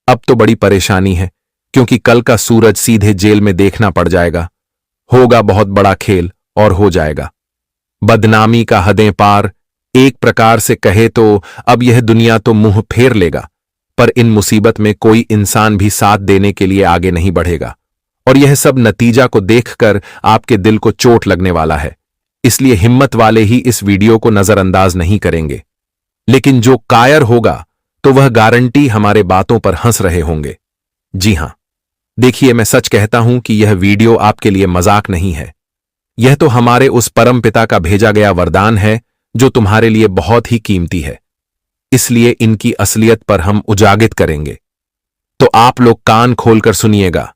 अब तो बड़ी परेशानी है, क्योंकि कल का सूरज सीधे जेल में देखना पड़ जाएगा। होगा बहुत बड़ा खेल और हो जाएगा बदनामी का हदें पार। एक प्रकार से कहे तो अब यह दुनिया तो मुंह फेर लेगा, पर इन मुसीबत में कोई इंसान भी साथ देने के लिए आगे नहीं बढ़ेगा। और यह सब नतीजा को देखकर आपके दिल को चोट लगने वाला है। इसलिए हिम्मत वाले ही इस वीडियो को नजरअंदाज नहीं करेंगे, लेकिन जो कायर होगा तो वह गारंटी हमारे बातों पर हंस रहे होंगे। जी हां, देखिए, मैं सच कहता हूं कि यह वीडियो आपके लिए मजाक नहीं है। यह तो हमारे उस परम पिता का भेजा गया वरदान है, जो तुम्हारे लिए बहुत ही कीमती है। इसलिए इनकी असलियत पर हम उजागिर करेंगे। तो आप लोग कान खोलकर सुनिएगा,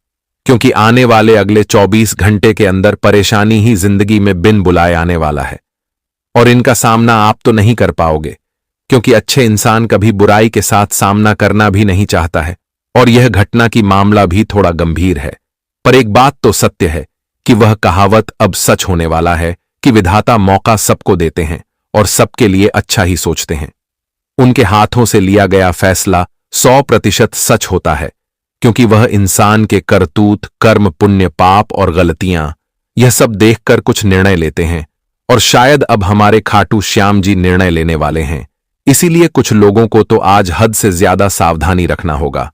क्योंकि आने वाले अगले 24 घंटे के अंदर परेशानी ही जिंदगी में बिन बुलाए आने वाला है। और इनका सामना आप तो नहीं कर पाओगे, क्योंकि अच्छे इंसान कभी बुराई के साथ सामना करना भी नहीं चाहता है। और यह घटना की मामला भी थोड़ा गंभीर है, पर एक बात तो सत्य है कि वह कहावत अब सच होने वाला है कि विधाता मौका सबको देते हैं और सबके लिए अच्छा ही सोचते हैं। उनके हाथों से लिया गया फैसला 100% सच होता है, क्योंकि वह इंसान के करतूत, कर्म, पुण्य, पाप और गलतियां यह सब देखकर कुछ निर्णय लेते हैं। और शायद अब हमारे खाटू श्याम जी निर्णय लेने वाले हैं। इसीलिए कुछ लोगों को तो आज हद से ज्यादा सावधानी रखना होगा,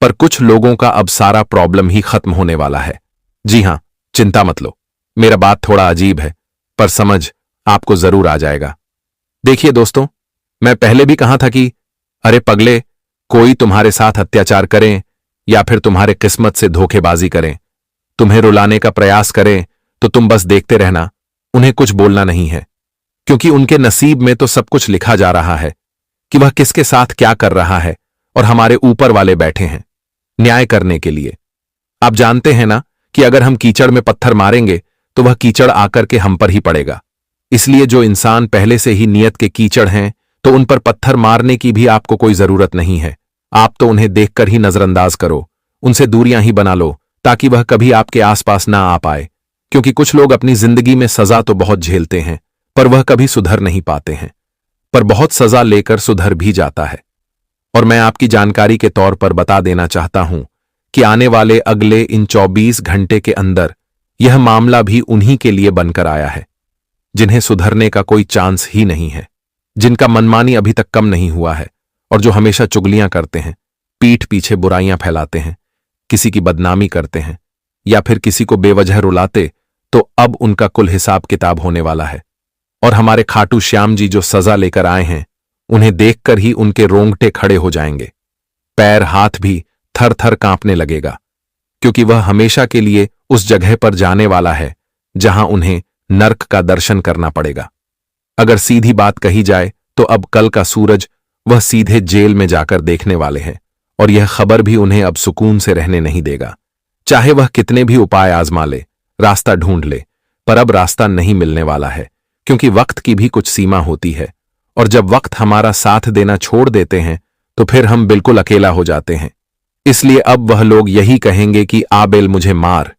पर कुछ लोगों का अब सारा प्रॉब्लम ही खत्म होने वाला है। जी हां, चिंता मत लो, मेरा बात थोड़ा अजीब है, पर समझ आपको जरूर आ जाएगा। देखिए दोस्तों, मैं पहले भी कहा था कि अरे पगले, कोई तुम्हारे साथ अत्याचार करें या फिर तुम्हारे किस्मत से धोखेबाजी करें, तुम्हें रुलाने का प्रयास करें, तो तुम बस देखते रहना, उन्हें कुछ बोलना नहीं है। क्योंकि उनके नसीब में तो सब कुछ लिखा जा रहा है कि वह किसके साथ क्या कर रहा है, और हमारे ऊपर वाले बैठे हैं न्याय करने के लिए। आप जानते हैं ना कि अगर हम कीचड़ में पत्थर मारेंगे तो वह कीचड़ आकर के हम पर ही पड़ेगा। इसलिए जो इंसान पहले से ही नियत के कीचड़ हैं, तो उन पर पत्थर मारने की भी आपको कोई जरूरत नहीं है। आप तो उन्हें देखकर ही नजरअंदाज करो, उनसे दूरियां ही बना लो, ताकि वह कभी आपके आसपास ना आ पाए। क्योंकि कुछ लोग अपनी जिंदगी में सजा तो बहुत झेलते हैं, पर वह कभी सुधर नहीं पाते हैं, पर बहुत सजा लेकर सुधर भी जाता है। और मैं आपकी जानकारी के तौर पर बता देना चाहता हूं कि आने वाले अगले इन 24 घंटे के अंदर यह मामला भी उन्हीं के लिए बनकर आया है, जिन्हें सुधरने का कोई चांस ही नहीं है, जिनका मनमानी अभी तक कम नहीं हुआ है, और जो हमेशा चुगलियां करते हैं, पीठ पीछे बुराइयां फैलाते हैं, किसी की बदनामी करते हैं या फिर किसी को बेवजह रुलाते, तो अब उनका कुल हिसाब किताब होने वाला है। और हमारे खाटू श्याम जी जो सजा लेकर आए हैं, उन्हें देखकर ही उनके रोंगटे खड़े हो जाएंगे, पैर हाथ भी थर थर कांपने लगेगा, क्योंकि वह हमेशा के लिए उस जगह पर जाने वाला है जहां उन्हें नर्क का दर्शन करना पड़ेगा। अगर सीधी बात कही जाए तो अब कल का सूरज वह सीधे जेल में जाकर देखने वाले हैं, और यह खबर भी उन्हें अब सुकून से रहने नहीं देगा। चाहे वह कितने भी उपाय आजमा ले, रास्ता ढूंढ ले, पर अब रास्ता नहीं मिलने वाला है, क्योंकि वक्त की भी कुछ सीमा होती है। और जब वक्त हमारा साथ देना छोड़ देते हैं, तो फिर हम बिल्कुल अकेला हो जाते हैं। इसलिए अब वह लोग यही कहेंगे कि आबेल मुझे मार,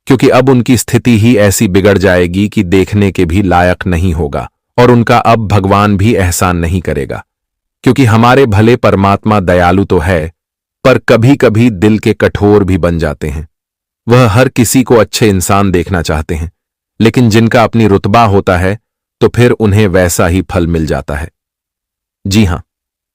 क्योंकि अब उनकी स्थिति ही ऐसी बिगड़ जाएगी कि देखने के भी लायक नहीं होगा, और उनका अब भगवान भी एहसान नहीं करेगा। क्योंकि हमारे भले परमात्मा दयालु तो है, पर कभी कभी दिल के कठोर भी बन जाते हैं। वह हर किसी को अच्छे इंसान देखना चाहते हैं, लेकिन जिनका अपनी रुतबा होता है, तो फिर उन्हें वैसा ही फल मिल जाता है। जी हां,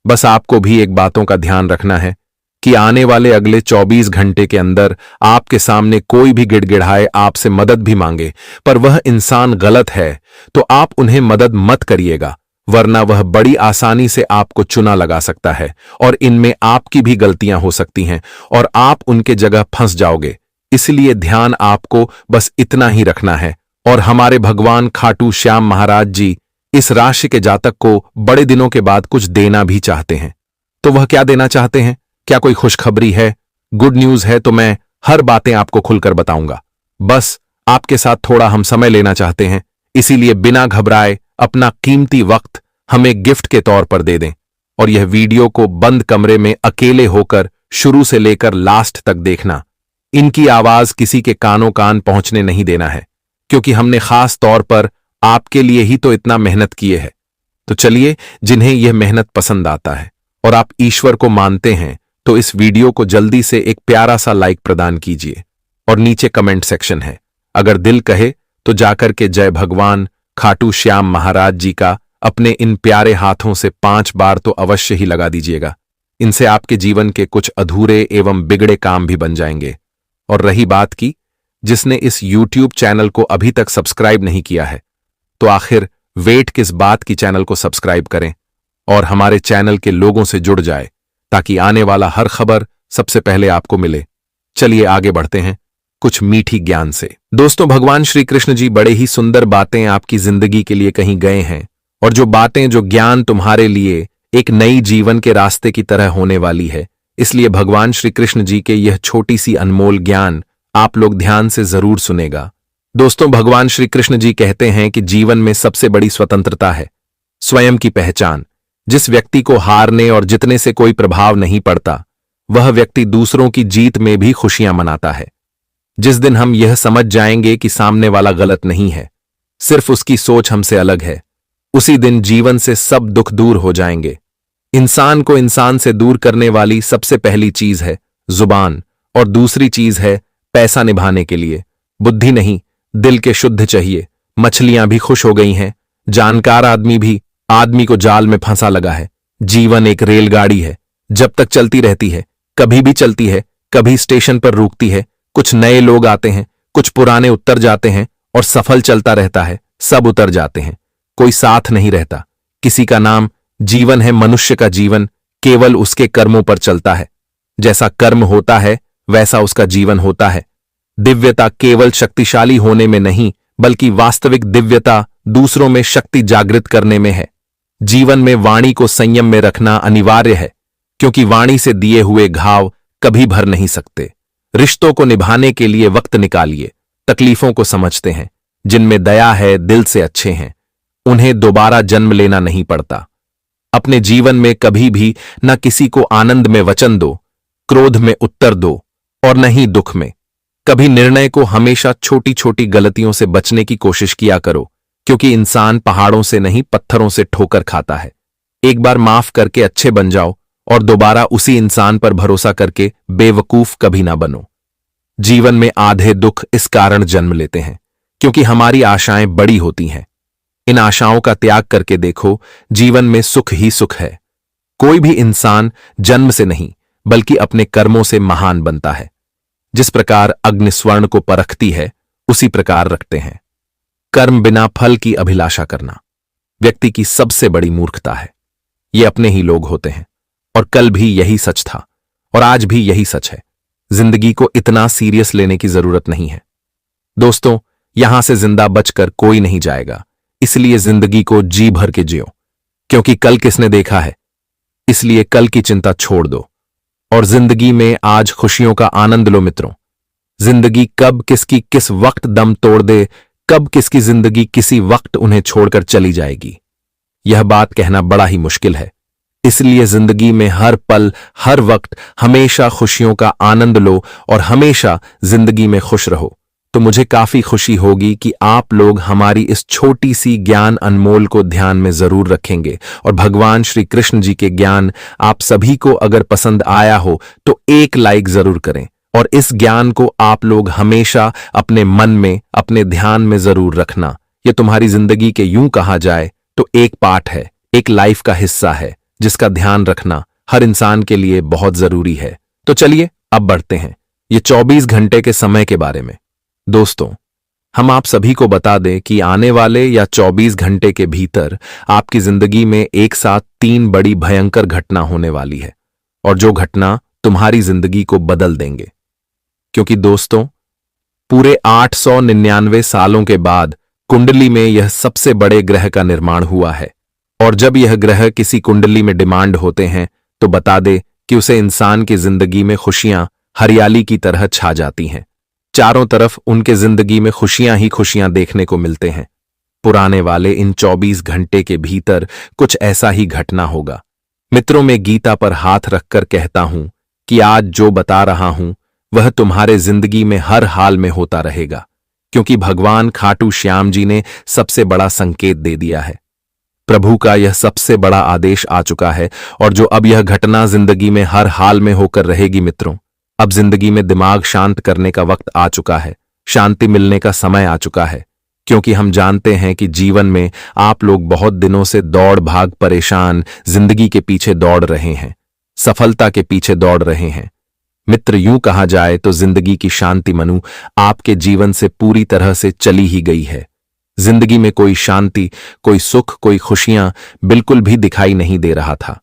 बस आपको भी एक बातों का ध्यान रखना है कि आने वाले अगले 24 घंटे के अंदर आपके सामने कोई भी गिड़गिड़ाए, आपसे मदद भी मांगे, पर वह इंसान गलत है, तो आप उन्हें मदद मत करिएगा, वरना वह बड़ी आसानी से आपको चुना लगा सकता है, और इनमें आपकी भी गलतियां हो सकती हैं, और आप उनके जगह फंस जाओगे। इसलिए ध्यान आपको बस इतना ही रखना है। और हमारे भगवान खाटू श्याम महाराज जी इस राशि के जातक को बड़े दिनों के बाद कुछ देना भी चाहते हैं। तो वह क्या देना चाहते हैं? क्या कोई खुशखबरी है, गुड न्यूज है? तो मैं हर बातें आपको खुलकर बताऊंगा। बस आपके साथ थोड़ा हम समय लेना चाहते हैं, इसीलिए बिना घबराए अपना कीमती वक्त हमें गिफ्ट के तौर पर दे दें, और यह वीडियो को बंद कमरे में अकेले होकर शुरू से लेकर लास्ट तक देखना। इनकी आवाज किसी के कानों कान पहुंचने नहीं देना है, क्योंकि हमने खास तौर पर आपके लिए ही तो इतना मेहनत किए है। तो चलिए, जिन्हें यह मेहनत पसंद आता है और आप ईश्वर को मानते हैं, तो इस वीडियो को जल्दी से एक प्यारा सा लाइक प्रदान कीजिए और नीचे कमेंट सेक्शन है, अगर दिल कहे तो जाकर के जय भगवान खाटू श्याम महाराज जी का अपने इन प्यारे हाथों से 5 बार तो अवश्य ही लगा दीजिएगा। इनसे आपके जीवन के कुछ अधूरे एवं बिगड़े काम भी बन जाएंगे। और रही बात की, जिसने इस YouTube चैनल को अभी तक सब्सक्राइब नहीं किया है, तो आखिर वेट किस बात की, चैनल को सब्सक्राइब करें और हमारे चैनल के लोगों से जुड़ जाए ताकि आने वाला हर खबर सबसे पहले आपको मिले। चलिए आगे बढ़ते हैं कुछ मीठी ज्ञान से। दोस्तों, भगवान श्री कृष्ण जी बड़े ही सुंदर बातें आपकी जिंदगी के लिए कहीं गए हैं, और जो बातें, जो ज्ञान तुम्हारे लिए एक नई जीवन के रास्ते की तरह होने वाली है। इसलिए भगवान श्री कृष्ण जी के यह छोटी सी अनमोल ज्ञान आप लोग ध्यान से जरूर सुनेगा। दोस्तों, भगवान श्री कृष्ण जी कहते हैं कि जीवन में सबसे बड़ी स्वतंत्रता है स्वयं की पहचान। जिस व्यक्ति को हारने और जितने से कोई प्रभाव नहीं पड़ता, वह व्यक्ति दूसरों की जीत में भी खुशियां मनाता है। जिस दिन हम यह समझ जाएंगे कि सामने वाला गलत नहीं है, सिर्फ उसकी सोच हमसे अलग है, उसी दिन जीवन से सब दुख दूर हो जाएंगे। इंसान को इंसान से दूर करने वाली सबसे पहली चीज है जुबान, और दूसरी चीज है पैसा निभाने के लिए बुद्धि नहीं, दिल के शुद्ध चाहिए। मछलियां भी खुश हो गई हैं, जानकार आदमी भी आदमी को जाल में फंसा लगा है। जीवन एक रेलगाड़ी है, जब तक चलती रहती है, कभी भी चलती है, कभी स्टेशन पर रुकती है। कुछ नए लोग आते हैं, कुछ पुराने उतर जाते हैं, और सफल चलता रहता है, सब उतर जाते हैं, कोई साथ नहीं रहता। किसी का नाम जीवन है, मनुष्य का जीवन केवल उसके कर्मों पर चलता है। जैसा कर्म होता है वैसा उसका जीवन होता है। दिव्यता केवल शक्तिशाली होने में नहीं, बल्कि वास्तविक दिव्यता दूसरों में शक्ति जागृत करने में है। जीवन में वाणी को संयम में रखना अनिवार्य है, क्योंकि वाणी से दिए हुए घाव कभी भर नहीं सकते। रिश्तों को निभाने के लिए वक्त निकालिए। तकलीफों को समझते हैं, जिनमें दया है, दिल से अच्छे हैं, उन्हें दोबारा जन्म लेना नहीं पड़ता। अपने जीवन में कभी भी न किसी को आनंद में वचन दो, क्रोध में उत्तर दो, और न ही दुख में। कभी निर्णय को हमेशा छोटी छोटी गलतियों से बचने की कोशिश किया करो, क्योंकि इंसान पहाड़ों से नहीं पत्थरों से ठोकर खाता है। एक बार माफ करके अच्छे बन जाओ, और दोबारा उसी इंसान पर भरोसा करके बेवकूफ कभी ना बनो। जीवन में आधे दुख इस कारण जन्म लेते हैं क्योंकि हमारी आशाएं बड़ी होती हैं। इन आशाओं का त्याग करके देखो, जीवन में सुख ही सुख है। कोई भी इंसान जन्म से नहीं, बल्कि अपने कर्मों से महान बनता है। जिस प्रकार अग्नि स्वर्ण को परखती है, उसी प्रकार रखते हैं। कर्म बिना फल की अभिलाषा करना व्यक्ति की सबसे बड़ी मूर्खता है। ये अपने ही लोग होते हैं, और कल भी यही सच था और आज भी यही सच है। जिंदगी को इतना सीरियस लेने की जरूरत नहीं है। दोस्तों, यहां से जिंदा बचकर कोई नहीं जाएगा, इसलिए जिंदगी को जी भर के जियो, क्योंकि कल किसने देखा है। इसलिए कल की चिंता छोड़ दो और जिंदगी में आज खुशियों का आनंद लो। मित्रों, जिंदगी कब किसकी किस वक्त दम तोड़ दे, कब किसकी जिंदगी किसी वक्त उन्हें छोड़कर चली जाएगी, यह बात कहना बड़ा ही मुश्किल है। इसलिए जिंदगी में हर पल, हर वक्त हमेशा खुशियों का आनंद लो और हमेशा जिंदगी में खुश रहो। तो मुझे काफी खुशी होगी कि आप लोग हमारी इस छोटी सी ज्ञान अनमोल को ध्यान में जरूर रखेंगे। और भगवान श्री कृष्ण जी के ज्ञान आप सभी को अगर पसंद आया हो तो एक लाइक जरूर करें, और इस ज्ञान को आप लोग हमेशा अपने मन में, अपने ध्यान में जरूर रखना। यह तुम्हारी जिंदगी के यूं कहा जाए तो एक पार्ट है, एक लाइफ का हिस्सा है, जिसका ध्यान रखना हर इंसान के लिए बहुत जरूरी है। तो चलिए अब बढ़ते हैं ये 24 घंटे के समय के बारे में। दोस्तों, हम आप सभी को बता दें कि आने वाले या 24 घंटे के भीतर आपकी जिंदगी में एक साथ 3 बड़ी भयंकर घटना होने वाली है, और जो घटना तुम्हारी जिंदगी को बदल देंगे। क्योंकि दोस्तों, पूरे 899 सालों के बाद कुंडली में यह सबसे बड़े ग्रह का निर्माण हुआ है, और जब यह ग्रह किसी कुंडली में डिमांड होते हैं तो बता दे कि उसे इंसान की जिंदगी में खुशियां हरियाली की तरह छा जाती हैं। चारों तरफ उनके जिंदगी में खुशियां ही खुशियां देखने को मिलते हैं। पुराने वाले इन 24 घंटे के भीतर कुछ ऐसा ही घटना होगा। मित्रों, मैं गीता पर हाथ रखकर कहता हूं कि आज जो बता रहा हूं वह तुम्हारे जिंदगी में हर हाल में होता रहेगा, क्योंकि भगवान खाटू श्याम जी ने सबसे बड़ा संकेत दे दिया है। प्रभु का यह सबसे बड़ा आदेश आ चुका है और जो अब यह घटना जिंदगी में हर हाल में होकर रहेगी मित्रों। अब जिंदगी में दिमाग शांत करने का वक्त आ चुका है, शांति मिलने का समय आ चुका है, क्योंकि हम जानते हैं कि जीवन में आप लोग बहुत दिनों से दौड़ भाग परेशान जिंदगी के पीछे दौड़ रहे हैं, सफलता के पीछे दौड़ रहे हैं। मित्र, यूं कहा जाए तो जिंदगी की शांति मनु आपके जीवन से पूरी तरह से चली ही गई है। जिंदगी में कोई शांति, कोई सुख, कोई खुशियां बिल्कुल भी दिखाई नहीं दे रहा था।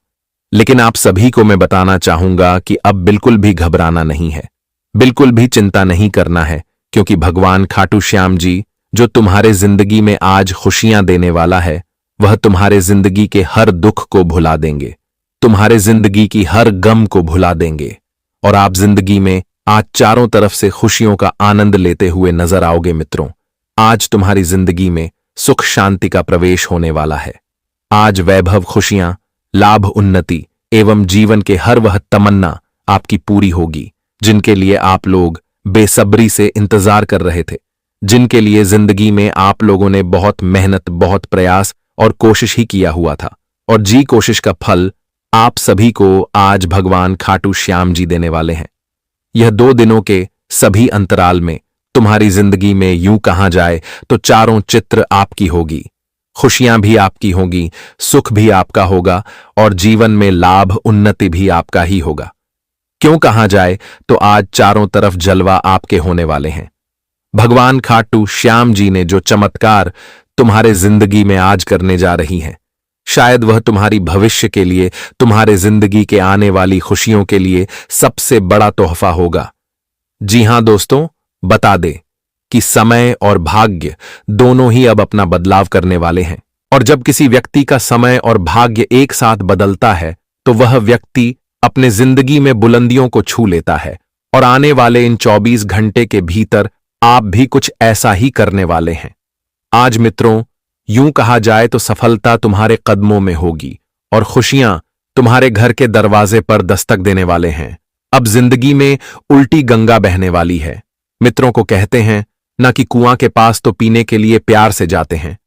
लेकिन आप सभी को मैं बताना चाहूंगा कि अब बिल्कुल भी घबराना नहीं है, बिल्कुल भी चिंता नहीं करना है, क्योंकि भगवान खाटू श्याम जी जो तुम्हारे जिंदगी में आज खुशियां देने वाला है, वह तुम्हारे जिंदगी के हर दुख को भुला देंगे, तुम्हारे जिंदगी की हर गम को भुला देंगे और आप जिंदगी में आज चारों तरफ से खुशियों का आनंद लेते हुए नजर आओगे मित्रों। आज तुम्हारी जिंदगी में सुख शांति का प्रवेश होने वाला है। आज वैभव, खुशियां, लाभ, उन्नति एवं जीवन के हर वह तमन्ना आपकी पूरी होगी जिनके लिए आप लोग बेसब्री से इंतजार कर रहे थे, जिनके लिए जिंदगी में आप लोगों ने बहुत मेहनत, बहुत प्रयास और कोशिश ही किया हुआ था। और जी कोशिश का फल आप सभी को आज भगवान खाटू श्याम जी देने वाले हैं। यह 2 दिनों के सभी अंतराल में तुम्हारी जिंदगी में यूं कहा जाए तो चारों चित्र आपकी होगी, खुशियां भी आपकी होगी, सुख भी आपका होगा और जीवन में लाभ, उन्नति भी आपका ही होगा। क्यों कहा जाए तो आज चारों तरफ जलवा आपके होने वाले हैं। भगवान खाटू श्याम जी ने जो चमत्कार तुम्हारे जिंदगी में आज करने जा रही हैं, शायद वह तुम्हारी भविष्य के लिए, तुम्हारे जिंदगी के आने वाली खुशियों के लिए सबसे बड़ा तोहफा होगा। जी हां दोस्तों, बता दे कि समय और भाग्य दोनों ही अब अपना बदलाव करने वाले हैं और जब किसी व्यक्ति का समय और भाग्य एक साथ बदलता है तो वह व्यक्ति अपने जिंदगी में बुलंदियों को छू लेता है और आने वाले इन 24 घंटे के भीतर आप भी कुछ ऐसा ही करने वाले हैं। आज मित्रों, यूं कहा जाए तो सफलता तुम्हारे कदमों में होगी और खुशियां तुम्हारे घर के दरवाजे पर दस्तक देने वाले हैं। अब जिंदगी में उल्टी गंगा बहने वाली है। मित्रों को कहते हैं ना कि कुआं के पास तो पीने के लिए प्यार से जाते हैं,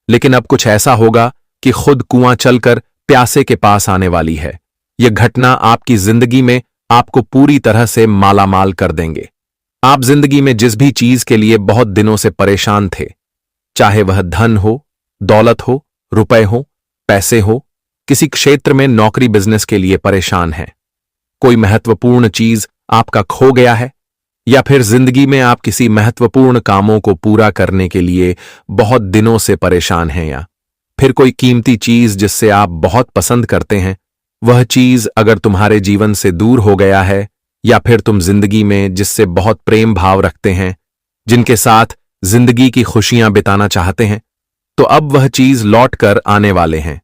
लेकिन अब कुछ ऐसा होगा कि खुद कुआं चलकर प्यासे के पास आने वाली है। यह घटना आपकी जिंदगी में आपको पूरी तरह से मालामाल कर देंगे। आप जिंदगी में जिस भी चीज के लिए बहुत दिनों से परेशान थे, चाहे वह धन हो, दौलत हो, रुपए हो, पैसे हो, किसी क्षेत्र में नौकरी बिजनेस के लिए परेशान हैं, कोई महत्वपूर्ण चीज आपका खो गया है या फिर जिंदगी में आप किसी महत्वपूर्ण कामों को पूरा करने के लिए बहुत दिनों से परेशान हैं, या फिर कोई कीमती चीज जिससे आप बहुत पसंद करते हैं, वह चीज अगर तुम्हारे जीवन से दूर हो गया है, या फिर तुम जिंदगी में जिससे बहुत प्रेम भाव रखते हैं, जिनके साथ जिंदगी की खुशियां बिताना चाहते हैं, तो अब वह चीज लौट कर आने वाले हैं।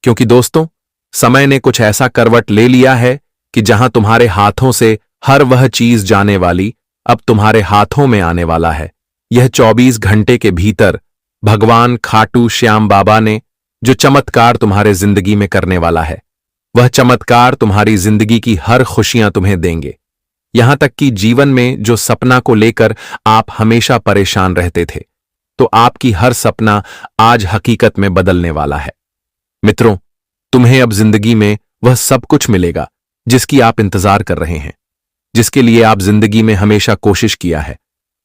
क्योंकि दोस्तों, समय ने कुछ ऐसा करवट ले लिया है कि जहां तुम्हारे हाथों से हर वह चीज जाने वाली अब तुम्हारे हाथों में आने वाला है। यह 24 घंटे के भीतर भगवान खाटू श्याम बाबा ने जो चमत्कार तुम्हारे जिंदगी में करने वाला है, वह चमत्कार तुम्हारी जिंदगी की हर खुशियां तुम्हें देंगे। यहां तक कि जीवन में जो सपना को लेकर आप हमेशा परेशान रहते थे, तो आपकी हर सपना आज हकीकत में बदलने वाला है। मित्रों, तुम्हें अब जिंदगी में वह सब कुछ मिलेगा जिसकी आप इंतजार कर रहे हैं, जिसके लिए आप जिंदगी में हमेशा कोशिश किया है।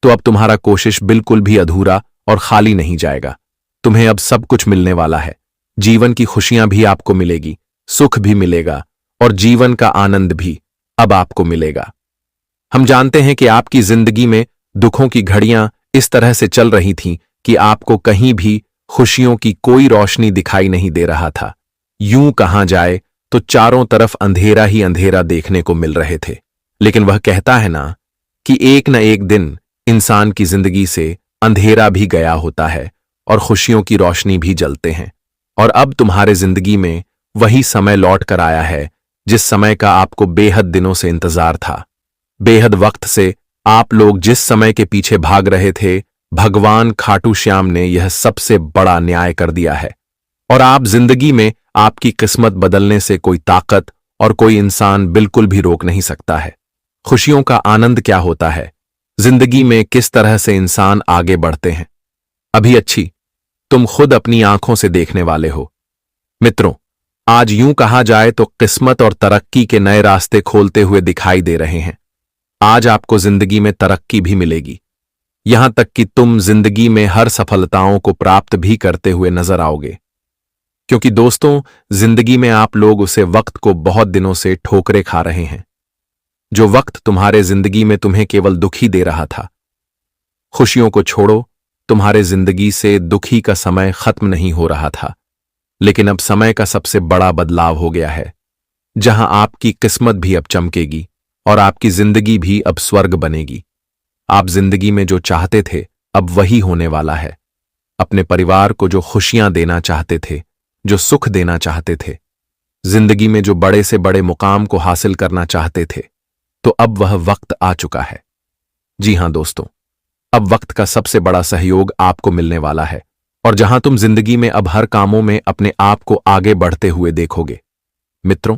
तो अब तुम्हारा कोशिश बिल्कुल भी अधूरा और खाली नहीं जाएगा। तुम्हें अब सब कुछ मिलने वाला है। जीवन की खुशियां भी आपको मिलेगी, सुख भी मिलेगा और जीवन का आनंद भी अब आपको मिलेगा। हम जानते हैं कि आपकी जिंदगी में दुखों की घड़ियां इस तरह से चल रही थीं कि आपको कहीं भी खुशियों की कोई रोशनी दिखाई नहीं दे रहा था। यूं कहा जाए तो चारों तरफ अंधेरा ही अंधेरा देखने को मिल रहे थे। लेकिन वह कहता है ना कि एक न एक दिन इंसान की जिंदगी से अंधेरा भी गया होता है और खुशियों की रोशनी भी जलते हैं। और अब तुम्हारे जिंदगी में वही समय लौट कर आया है जिस समय का आपको बेहद दिनों से इंतजार था। बेहद वक्त से आप लोग जिस समय के पीछे भाग रहे थे, भगवान खाटू श्याम ने यह सबसे बड़ा न्याय कर दिया है। और आप जिंदगी में आपकी किस्मत बदलने से कोई ताकत और कोई इंसान बिल्कुल भी रोक नहीं सकता है। खुशियों का आनंद क्या होता है, जिंदगी में किस तरह से इंसान आगे बढ़ते हैं, अभी अच्छी तुम खुद अपनी आंखों से देखने वाले हो। मित्रों, आज यूं कहा जाए तो किस्मत और तरक्की के नए रास्ते खोलते हुए दिखाई दे रहे हैं। आज आपको जिंदगी में तरक्की भी मिलेगी, यहां तक कि तुम जिंदगी में हर सफलताओं को प्राप्त भी करते हुए नजर आओगे। क्योंकि दोस्तों, जिंदगी में आप लोग उसे वक्त को बहुत दिनों से ठोकरे खा रहे हैं, जो वक्त तुम्हारे जिंदगी में तुम्हें केवल दुखी दे रहा था। खुशियों को छोड़ो, तुम्हारे जिंदगी से दुखी का समय खत्म नहीं हो रहा था, लेकिन अब समय का सबसे बड़ा बदलाव हो गया है, जहां आपकी किस्मत भी अब चमकेगी और आपकी जिंदगी भी अब स्वर्ग बनेगी। आप जिंदगी में जो चाहते थे अब वही होने वाला है। अपने परिवार को जो खुशियां देना चाहते थे, जो सुख देना चाहते थे, जिंदगी में जो बड़े से बड़े मुकाम को हासिल करना चाहते थे, तो अब वह वक्त आ चुका है। जी हां दोस्तों, अब वक्त का सबसे बड़ा सहयोग आपको मिलने वाला है, और जहां तुम जिंदगी में अब हर कामों में अपने आप को आगे बढ़ते हुए देखोगे। मित्रों,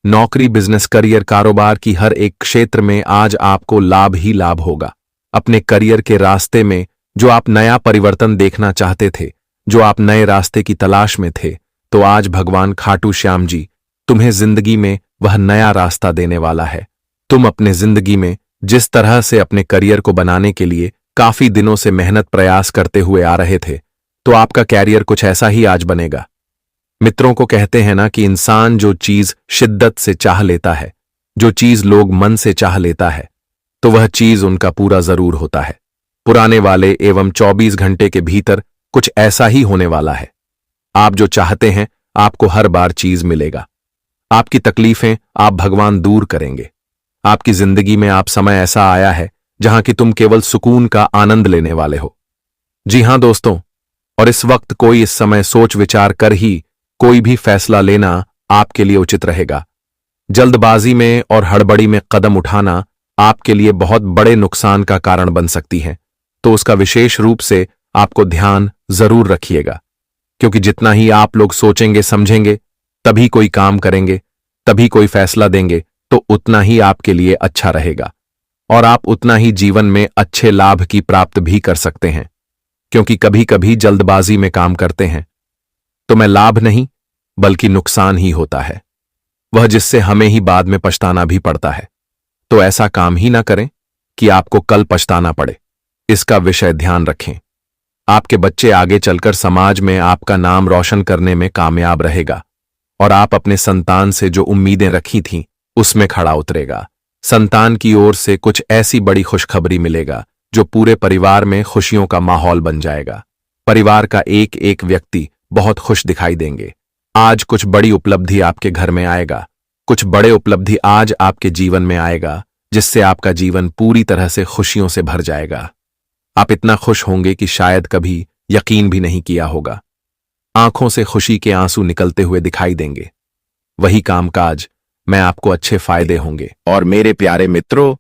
नौकरी, बिजनेस, करियर, कारोबार की हर एक क्षेत्र में आज आपको लाभ ही लाभ होगा। अपने करियर के रास्ते में जो आप नया परिवर्तन देखना चाहते थे, जो आप नए रास्ते की तलाश में थे, तो आज भगवान खाटू श्याम जी तुम्हें जिंदगी में वह नया रास्ता देने वाला है। तुम अपने जिंदगी में जिस तरह से अपने करियर को बनाने के लिए काफी दिनों से मेहनत प्रयास करते हुए आ रहे थे, तो आपका कैरियर कुछ ऐसा ही आज बनेगा। मित्रों, को कहते हैं ना कि इंसान जो चीज शिद्दत से चाह लेता है, जो चीज लोग मन से चाह लेता है, तो वह चीज उनका पूरा जरूर होता है। पुराने वाले एवं 24 घंटे के भीतर कुछ ऐसा ही होने वाला है। आप जो चाहते हैं आपको हर बार चीज मिलेगा। आपकी तकलीफें आप भगवान दूर करेंगे। आपकी जिंदगी में आप समय ऐसा आया है जहां कि तुम केवल सुकून का आनंद लेने वाले हो। जी हां दोस्तों, और इस वक्त कोई इस समय सोच विचार कर ही कोई भी फैसला लेना आपके लिए उचित रहेगा। जल्दबाजी में और हड़बड़ी में कदम उठाना आपके लिए बहुत बड़े नुकसान का कारण बन सकती है, तो उसका विशेष रूप से आपको ध्यान जरूर रखिएगा। क्योंकि जितना ही आप लोग सोचेंगे, समझेंगे, तभी कोई काम करेंगे, तभी कोई फैसला देंगे, तो उतना ही आपके लिए अच्छा रहेगा और आप उतना ही जीवन में अच्छे लाभ की प्राप्त भी कर सकते हैं। क्योंकि कभी कभी जल्दबाजी में काम करते हैं तो मैं लाभ नहीं बल्कि नुकसान ही होता है, वह जिससे हमें ही बाद में पछताना भी पड़ता है। तो ऐसा काम ही ना करें कि आपको कल पछताना पड़े। इसका विषय ध्यान रखें। आपके बच्चे आगे चलकर समाज में आपका नाम रोशन करने में कामयाब रहेगा और आप अपने संतान से जो उम्मीदें रखी थीं उसमें खड़ा उतरेगा। संतान की ओर से कुछ ऐसी बड़ी खुशखबरी मिलेगा जो पूरे परिवार में खुशियों का माहौल बन जाएगा। परिवार का एक एक व्यक्ति बहुत खुश दिखाई देंगे। आज कुछ बड़ी उपलब्धि आपके घर में आएगा, कुछ बड़े उपलब्धि आज आपके जीवन में आएगा, जिससे आपका जीवन पूरी तरह से खुशियों से भर जाएगा। आप इतना खुश होंगे कि शायद कभी यकीन भी नहीं किया होगा। आंखों से खुशी के आंसू निकलते हुए दिखाई देंगे। वही कामकाज में आपको अच्छे फायदे होंगे। और मेरे प्यारे मित्रों,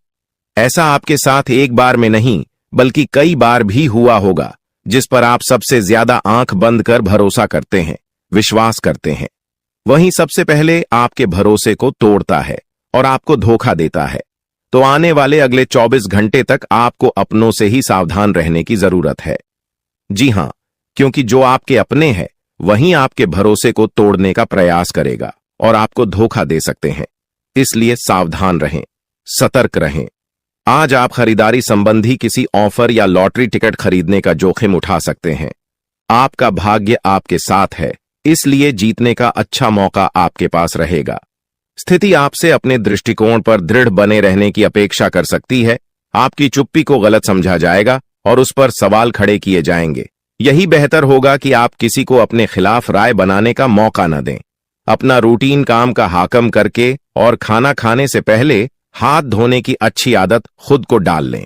ऐसा आपके साथ एक बार में नहीं बल्कि कई बार भी हुआ होगा, जिस पर आप सबसे ज्यादा आंख बंद कर भरोसा करते हैं, विश्वास करते हैं। वहीं सबसे पहले आपके भरोसे को तोड़ता है और आपको धोखा देता है। तो आने वाले अगले 24 घंटे तक आपको अपनों से ही सावधान रहने की जरूरत है। जी हां, क्योंकि जो आपके अपने हैं वहीं आपके भरोसे को तोड़ने का प्रयास करेगा और आपको धोखा दे सकते हैं। इसलिए सावधान रहें, सतर्क रहें। आज आप खरीदारी संबंधी किसी ऑफर या लॉटरी टिकट खरीदने का जोखिम उठा सकते हैं। आपका भाग्य आपके साथ है, इसलिए जीतने का अच्छा मौका आपके पास रहेगा। स्थिति आपसे अपने दृष्टिकोण पर दृढ़ बने रहने की अपेक्षा कर सकती है। आपकी चुप्पी को गलत समझा जाएगा और उस पर सवाल खड़े किए जाएंगे। यही बेहतर होगा कि आप किसी को अपने खिलाफ राय बनाने का मौका न दें। अपना रूटीन काम का हाकम करके और खाना खाने से पहले हाथ धोने की अच्छी आदत खुद को डाल लें,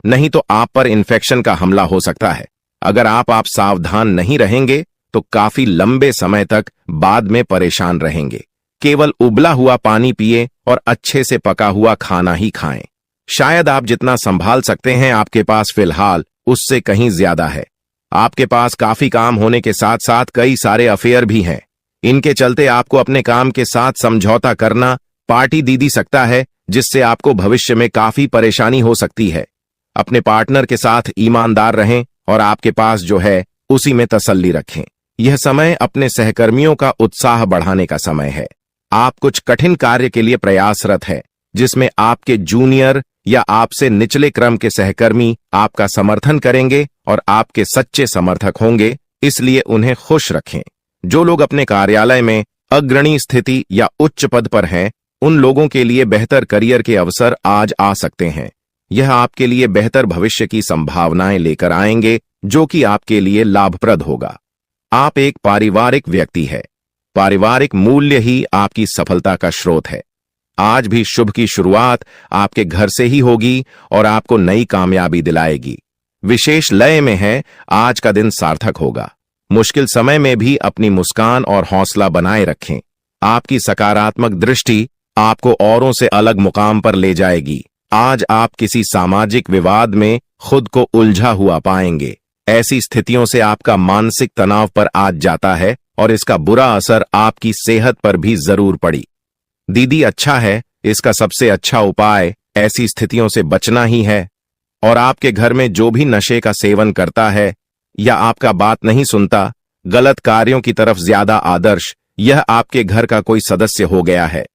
नहीं तो आप पर इन्फेक्शन का हमला हो सकता है। अगर आप सावधान नहीं रहेंगे तो काफी लंबे समय तक बाद में परेशान रहेंगे। केवल उबला हुआ पानी पिए और अच्छे से पका हुआ खाना ही खाएं। शायद आप जितना संभाल सकते हैं आपके पास फिलहाल उससे कहीं ज्यादा है। आपके पास काफी काम होने के साथ साथ कई सारे अफेयर भी हैं। इनके चलते आपको अपने काम के साथ समझौता करना पार्टी दीदी सकता है, जिससे आपको भविष्य में काफी परेशानी हो सकती है। अपने पार्टनर के साथ ईमानदार रहें और आपके पास जो है उसी में तसल्ली रखें। यह समय अपने सहकर्मियों का उत्साह बढ़ाने का समय है। आप कुछ कठिन कार्य के लिए प्रयासरत है, जिसमें आपके जूनियर या आपसे निचले क्रम के सहकर्मी आपका समर्थन करेंगे और आपके सच्चे समर्थक होंगे, इसलिए उन्हें खुश रखें। जो लोग अपने कार्यालय में अग्रणी स्थिति या उच्च पद पर हैं, उन लोगों के लिए बेहतर करियर के अवसर आज आ सकते हैं। यह आपके लिए बेहतर भविष्य की संभावनाएं लेकर आएंगे, जो कि आपके लिए लाभप्रद होगा। आप एक पारिवारिक व्यक्ति है। पारिवारिक मूल्य ही आपकी सफलता का स्रोत है। आज भी शुभ की शुरुआत आपके घर से ही होगी और आपको नई कामयाबी दिलाएगी। विशेष लय में है, आज का दिन सार्थक होगा। मुश्किल समय में भी अपनी मुस्कान और हौसला बनाए रखें। आपकी सकारात्मक दृष्टि आपको औरों से अलग मुकाम पर ले जाएगी। आज आप किसी सामाजिक विवाद में खुद को उलझा हुआ पाएंगे। ऐसी स्थितियों से आपका मानसिक तनाव पर आज जाता है और इसका बुरा असर आपकी सेहत पर भी जरूर पड़ी। दीदी, अच्छा है, इसका सबसे अच्छा उपाय ऐसी स्थितियों से बचना ही है। और आपके घर में जो भी नशे का सेवन करता है या आपका बात नहीं सुनता, गलत कार्यों की तरफ ज्यादा आदर्श, यह आपके घर का कोई सदस्य हो गया है।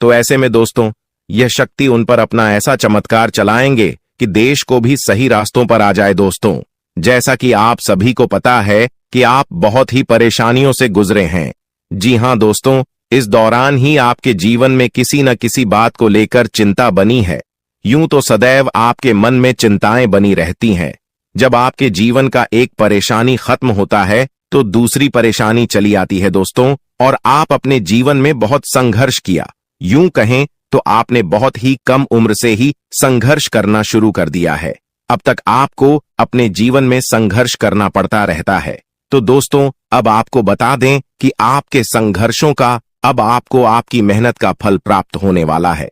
तो ऐसे में दोस्तों, यह शक्ति उन पर अपना ऐसा चमत्कार चलाएंगे कि देश को भी सही रास्तों पर आ जाए। दोस्तों, जैसा कि आप सभी को पता है कि आप बहुत ही परेशानियों से गुजरे हैं। जी हां दोस्तों, इस दौरान ही आपके जीवन में किसी न किसी बात को लेकर चिंता बनी है। यूं तो सदैव आपके मन में चिंताएं बनी रहती हैं। जब आपके जीवन का एक परेशानी खत्म होता है तो दूसरी परेशानी चली आती है दोस्तों, और आप अपने जीवन में बहुत संघर्ष किया। यूं कहें तो आपने बहुत ही कम उम्र से ही संघर्ष करना शुरू कर दिया है। अब तक आपको अपने जीवन में संघर्ष करना पड़ता रहता है। तो दोस्तों, अब आपको बता दें कि आपके संघर्षों का अब आपको आपकी मेहनत का फल प्राप्त होने वाला है।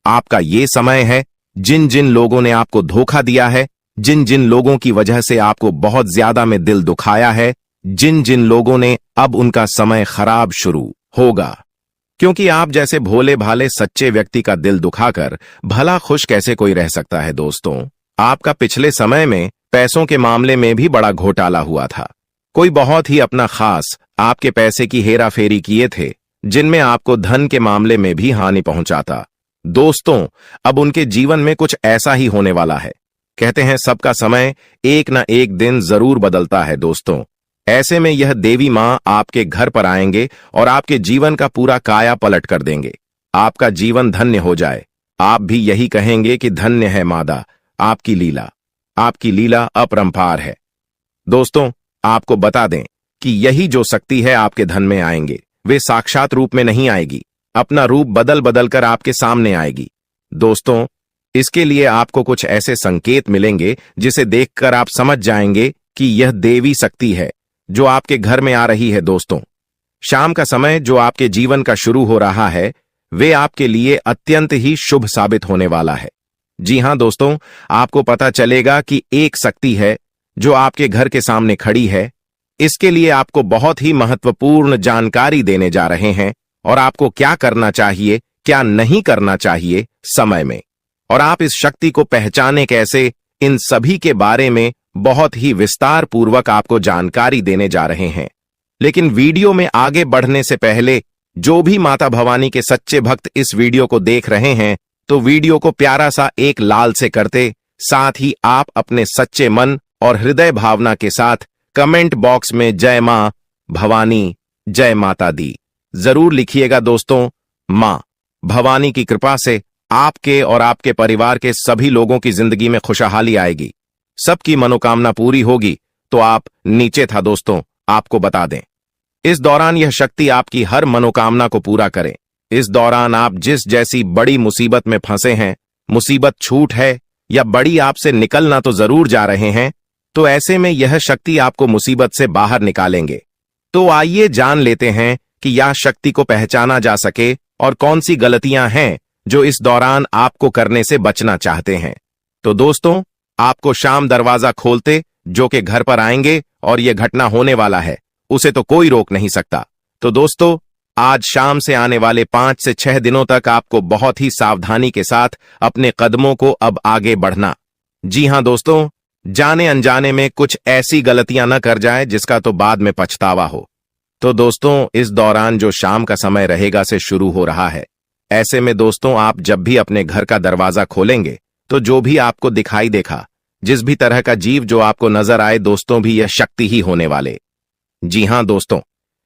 आपका ये समय है, जिन जिन लोगों ने आपको धोखा दिया है, जिन जिन लोगों की वजह से आपको बहुत ज्यादा में दिल दुखाया है, जिन जिन लोगों ने, अब उनका समय खराब शुरू होगा। क्योंकि आप जैसे भोले भाले सच्चे व्यक्ति का दिल दुखाकर भला खुश कैसे कोई रह सकता है। दोस्तों, आपका पिछले समय में पैसों के मामले में भी बड़ा घोटाला हुआ था। कोई बहुत ही अपना खास आपके पैसे की हेराफेरी किए थे, जिनमें आपको धन के मामले में भी हानि पहुंचाता। दोस्तों, अब उनके जीवन में कुछ ऐसा ही होने वाला है। कहते हैं सबका समय एक न एक दिन जरूर बदलता है। दोस्तों, ऐसे में यह देवी मां आपके घर पर आएंगे और आपके जीवन का पूरा काया पलट कर देंगे। आपका जीवन धन्य हो जाए। आप भी यही कहेंगे कि धन्य है मादा, आपकी लीला अपरंपार है। दोस्तों, आपको बता दें कि यही जो शक्ति है आपके धन में आएंगे, वे साक्षात रूप में नहीं आएगी, अपना रूप बदल बदल कर आपके सामने आएगी। दोस्तों, इसके लिए आपको कुछ ऐसे संकेत मिलेंगे जिसे देखकर आप समझ जाएंगे कि यह देवी शक्ति है जो आपके घर में आ रही है। दोस्तों, शाम का समय जो आपके जीवन का शुरू हो रहा है, वे आपके लिए अत्यंत ही शुभ साबित होने वाला है। जी हां दोस्तों, आपको पता चलेगा कि एक शक्ति है जो आपके घर के सामने खड़ी है। इसके लिए आपको बहुत ही महत्वपूर्ण जानकारी देने जा रहे हैं और आपको क्या करना चाहिए, क्या नहीं करना चाहिए समय में, और आप इस शक्ति को पहचाने कैसे, इन सभी के बारे में बहुत ही विस्तार पूर्वक आपको जानकारी देने जा रहे हैं। लेकिन वीडियो में आगे बढ़ने से पहले जो भी माता भवानी के सच्चे भक्त इस वीडियो को देख रहे हैं, तो वीडियो को प्यारा सा एक लाल से करते, साथ ही आप अपने सच्चे मन और हृदय भावना के साथ कमेंट बॉक्स में जय मां भवानी, जय माता दी जरूर लिखिएगा। दोस्तों, मां भवानी की कृपा से आपके और आपके परिवार के सभी लोगों की जिंदगी में खुशहाली आएगी, सबकी मनोकामना पूरी होगी। तो आप नीचे था दोस्तों, आपको बता दें, इस दौरान यह शक्ति आपकी हर मनोकामना को पूरा करे। इस दौरान आप जिस जैसी बड़ी मुसीबत में फंसे हैं, मुसीबत छूट है या बड़ी आपसे निकलना तो जरूर जा रहे हैं, तो ऐसे में यह शक्ति आपको मुसीबत से बाहर निकालेंगे। तो आइए जान लेते हैं कि यह शक्ति को पहचाना जा सके और कौन सी गलतियां हैं जो इस दौरान आपको करने से बचना चाहते हैं। तो दोस्तों, आपको शाम दरवाजा खोलते जो कि घर पर आएंगे और यह घटना होने वाला है, उसे तो कोई रोक नहीं सकता। तो दोस्तों, आज शाम से आने वाले 5 से 6 दिनों तक आपको बहुत ही सावधानी के साथ अपने कदमों को अब आगे बढ़ना। जी हां दोस्तों, जाने अनजाने में कुछ ऐसी गलतियां न कर जाए जिसका तो बाद में पछतावा हो। तो दोस्तों इस दौरान जो शाम का समय रहेगा से शुरू हो रहा है। ऐसे में दोस्तों आप जब भी अपने घर का दरवाजा खोलेंगे तो जो भी आपको दिखाई देखा, जिस भी तरह का जीव जो आपको नजर आए दोस्तों, भी यह शक्ति ही होने वाले। जी हां दोस्तों,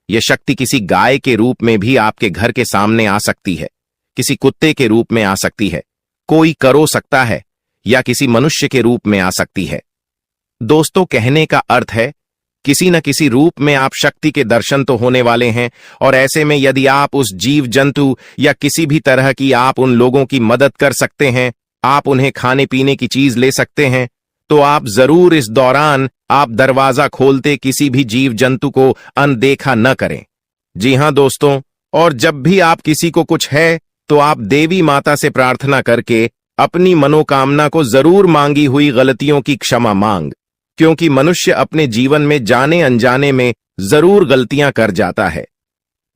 यह शक्ति किसी गाय के रूप में भी आपके घर के सामने आ सकती है, किसी कुत्ते के रूप में आ सकती है, कोई करो सकता है, या किसी मनुष्य के रूप में आ सकती है। दोस्तों कहने का अर्थ है किसी न किसी रूप में आप शक्ति के दर्शन तो होने वाले हैं। और ऐसे में यदि आप उस जीव जंतु या किसी भी तरह की आप उन लोगों की मदद कर सकते हैं, आप उन्हें खाने पीने की चीज ले सकते हैं, तो आप जरूर इस दौरान आप दरवाजा खोलते किसी भी जीव जंतु को अनदेखा न करें। जी हां दोस्तों, और जब भी आप किसी को कुछ है तो आप देवी माता से प्रार्थना करके अपनी मनोकामना को जरूर मांगी हुई गलतियों की क्षमा मांग, क्योंकि मनुष्य अपने जीवन में जाने अनजाने में जरूर गलतियां कर जाता है।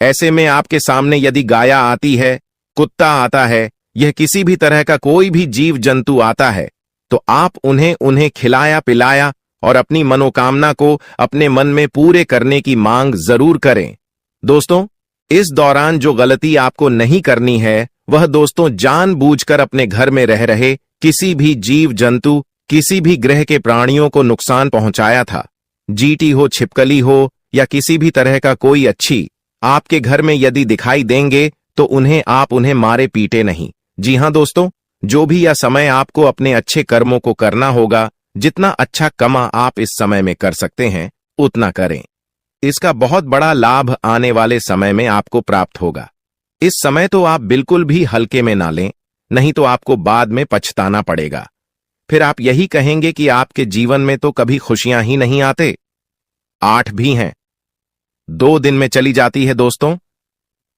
ऐसे में आपके सामने यदि गाय आती है, कुत्ता आता है, यह किसी भी तरह का कोई भी जीव जंतु आता है, तो आप उन्हें खिलाया पिलाया और अपनी मनोकामना को अपने मन में पूरे करने की मांग जरूर करें। दोस्तों इस दौरान जो गलती आपको नहीं करनी है वह दोस्तों जानबूझकर अपने घर में रह रहे किसी भी जीव जंतु, किसी भी ग्रह के प्राणियों को नुकसान पहुंचाया था। जीटी हो, छिपकली हो या किसी भी तरह का कोई अच्छी आपके घर में यदि दिखाई देंगे तो आप उन्हें मारे पीटे नहीं। जी हां दोस्तों, जो भी यह समय आपको अपने अच्छे कर्मों को करना होगा, जितना अच्छा कमा आप इस समय में कर सकते हैं उतना करें। इसका बहुत बड़ा लाभ आने वाले समय में आपको प्राप्त होगा। इस समय तो आप बिल्कुल भी हल्के में ना लें, नहीं तो आपको बाद में पछताना पड़ेगा। फिर आप यही कहेंगे कि आपके जीवन में तो कभी खुशियां ही नहीं आते। 8 भी हैं, 2 दिन में चली जाती है। दोस्तों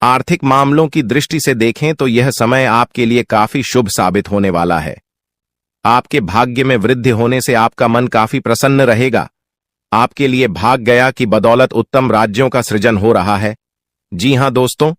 आर्थिक मामलों की दृष्टि से देखें तो यह समय आपके लिए काफी शुभ साबित होने वाला है। आपके भाग्य में वृद्धि होने से आपका मन काफी प्रसन्न रहेगा। आपके लिए भाग गया कि बदौलत उत्तम राज्यों का सृजन हो रहा है। जी हां दोस्तों,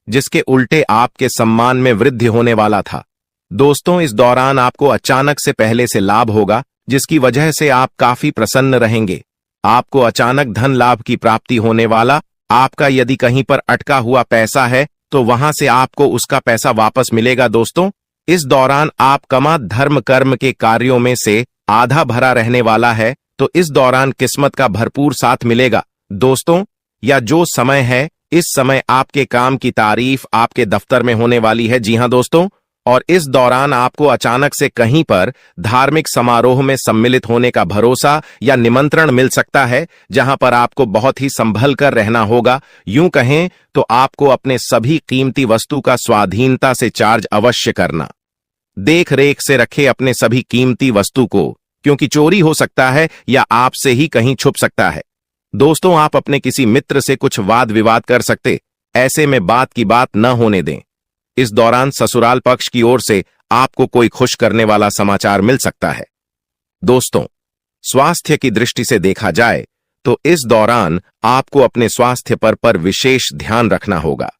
जिसके उल्टे आपके सम्मान में वृद्धि होने वाला था। दोस्तों इस दौरान आपको अचानक से पहले से लाभ होगा, जिसकी वजह से आप काफी प्रसन्न रहेंगे। आपको अचानक धन लाभ की प्राप्ति होने वाला। आपका यदि कहीं पर अटका हुआ पैसा है तो वहां से आपको उसका पैसा वापस मिलेगा। दोस्तों इस दौरान आप कमा धर्म कर्म के कार्यों में से आधा भरा रहने वाला है, तो इस दौरान किस्मत का भरपूर साथ मिलेगा। दोस्तों या जो समय है, इस समय आपके काम की तारीफ आपके दफ्तर में होने वाली है। जी हां दोस्तों, और इस दौरान आपको अचानक से कहीं पर धार्मिक समारोह में सम्मिलित होने का भरोसा या निमंत्रण मिल सकता है, जहां पर आपको बहुत ही संभल कर रहना होगा। यूं कहें तो आपको अपने सभी कीमती वस्तु का स्वाधीनता से चार्ज अवश्य करना। देख रेख से रखे अपने सभी कीमती वस्तु को, क्योंकि चोरी हो सकता है या आपसे ही कहीं छुप सकता है। दोस्तों आप अपने किसी मित्र से कुछ वाद विवाद कर सकते, ऐसे में बात की बात न होने दें। इस दौरान ससुराल पक्ष की ओर से आपको कोई खुश करने वाला समाचार मिल सकता है। दोस्तों स्वास्थ्य की दृष्टि से देखा जाए तो इस दौरान आपको अपने स्वास्थ्य पर विशेष ध्यान रखना होगा।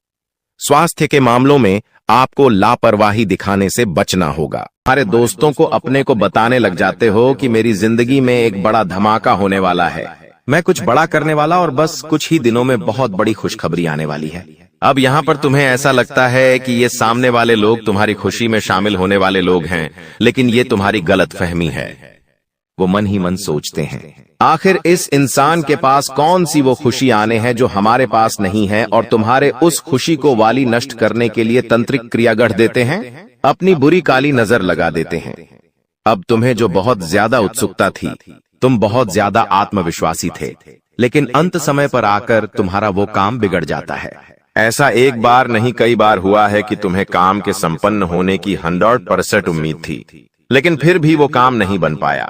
स्वास्थ्य के मामलों में आपको लापरवाही दिखाने से बचना होगा। हमारे दोस्तों को अपने को बताने लग जाते हो कि मेरी जिंदगी में एक बड़ा धमाका होने वाला है, मैं कुछ बड़ा करने वाला और बस कुछ ही दिनों में बहुत बड़ी खुशखबरी आने वाली है। अब यहाँ पर तुम्हें ऐसा लगता है कि ये सामने वाले लोग तुम्हारी खुशी में शामिल होने वाले लोग हैं, लेकिन ये तुम्हारी गलतफहमी है। वो मन ही मन सोचते हैं आखिर इस इंसान के पास कौन सी वो खुशी आने हैं जो हमारे पास नहीं है, और तुम्हारे उस खुशी को वाली नष्ट करने के लिए तंत्रिक क्रिया गढ़ देते हैं, अपनी बुरी काली नजर लगा देते हैं। अब तुम्हें जो बहुत ज्यादा उत्सुकता थी, तुम बहुत ज्यादा आत्मविश्वासी थे, लेकिन अंत समय पर आकर तुम्हारा वो काम बिगड़ जाता है। ऐसा एक बार नहीं कई बार हुआ है कि तुम्हें काम के संपन्न होने की 100% उम्मीद थी, लेकिन फिर भी वो काम नहीं बन पाया।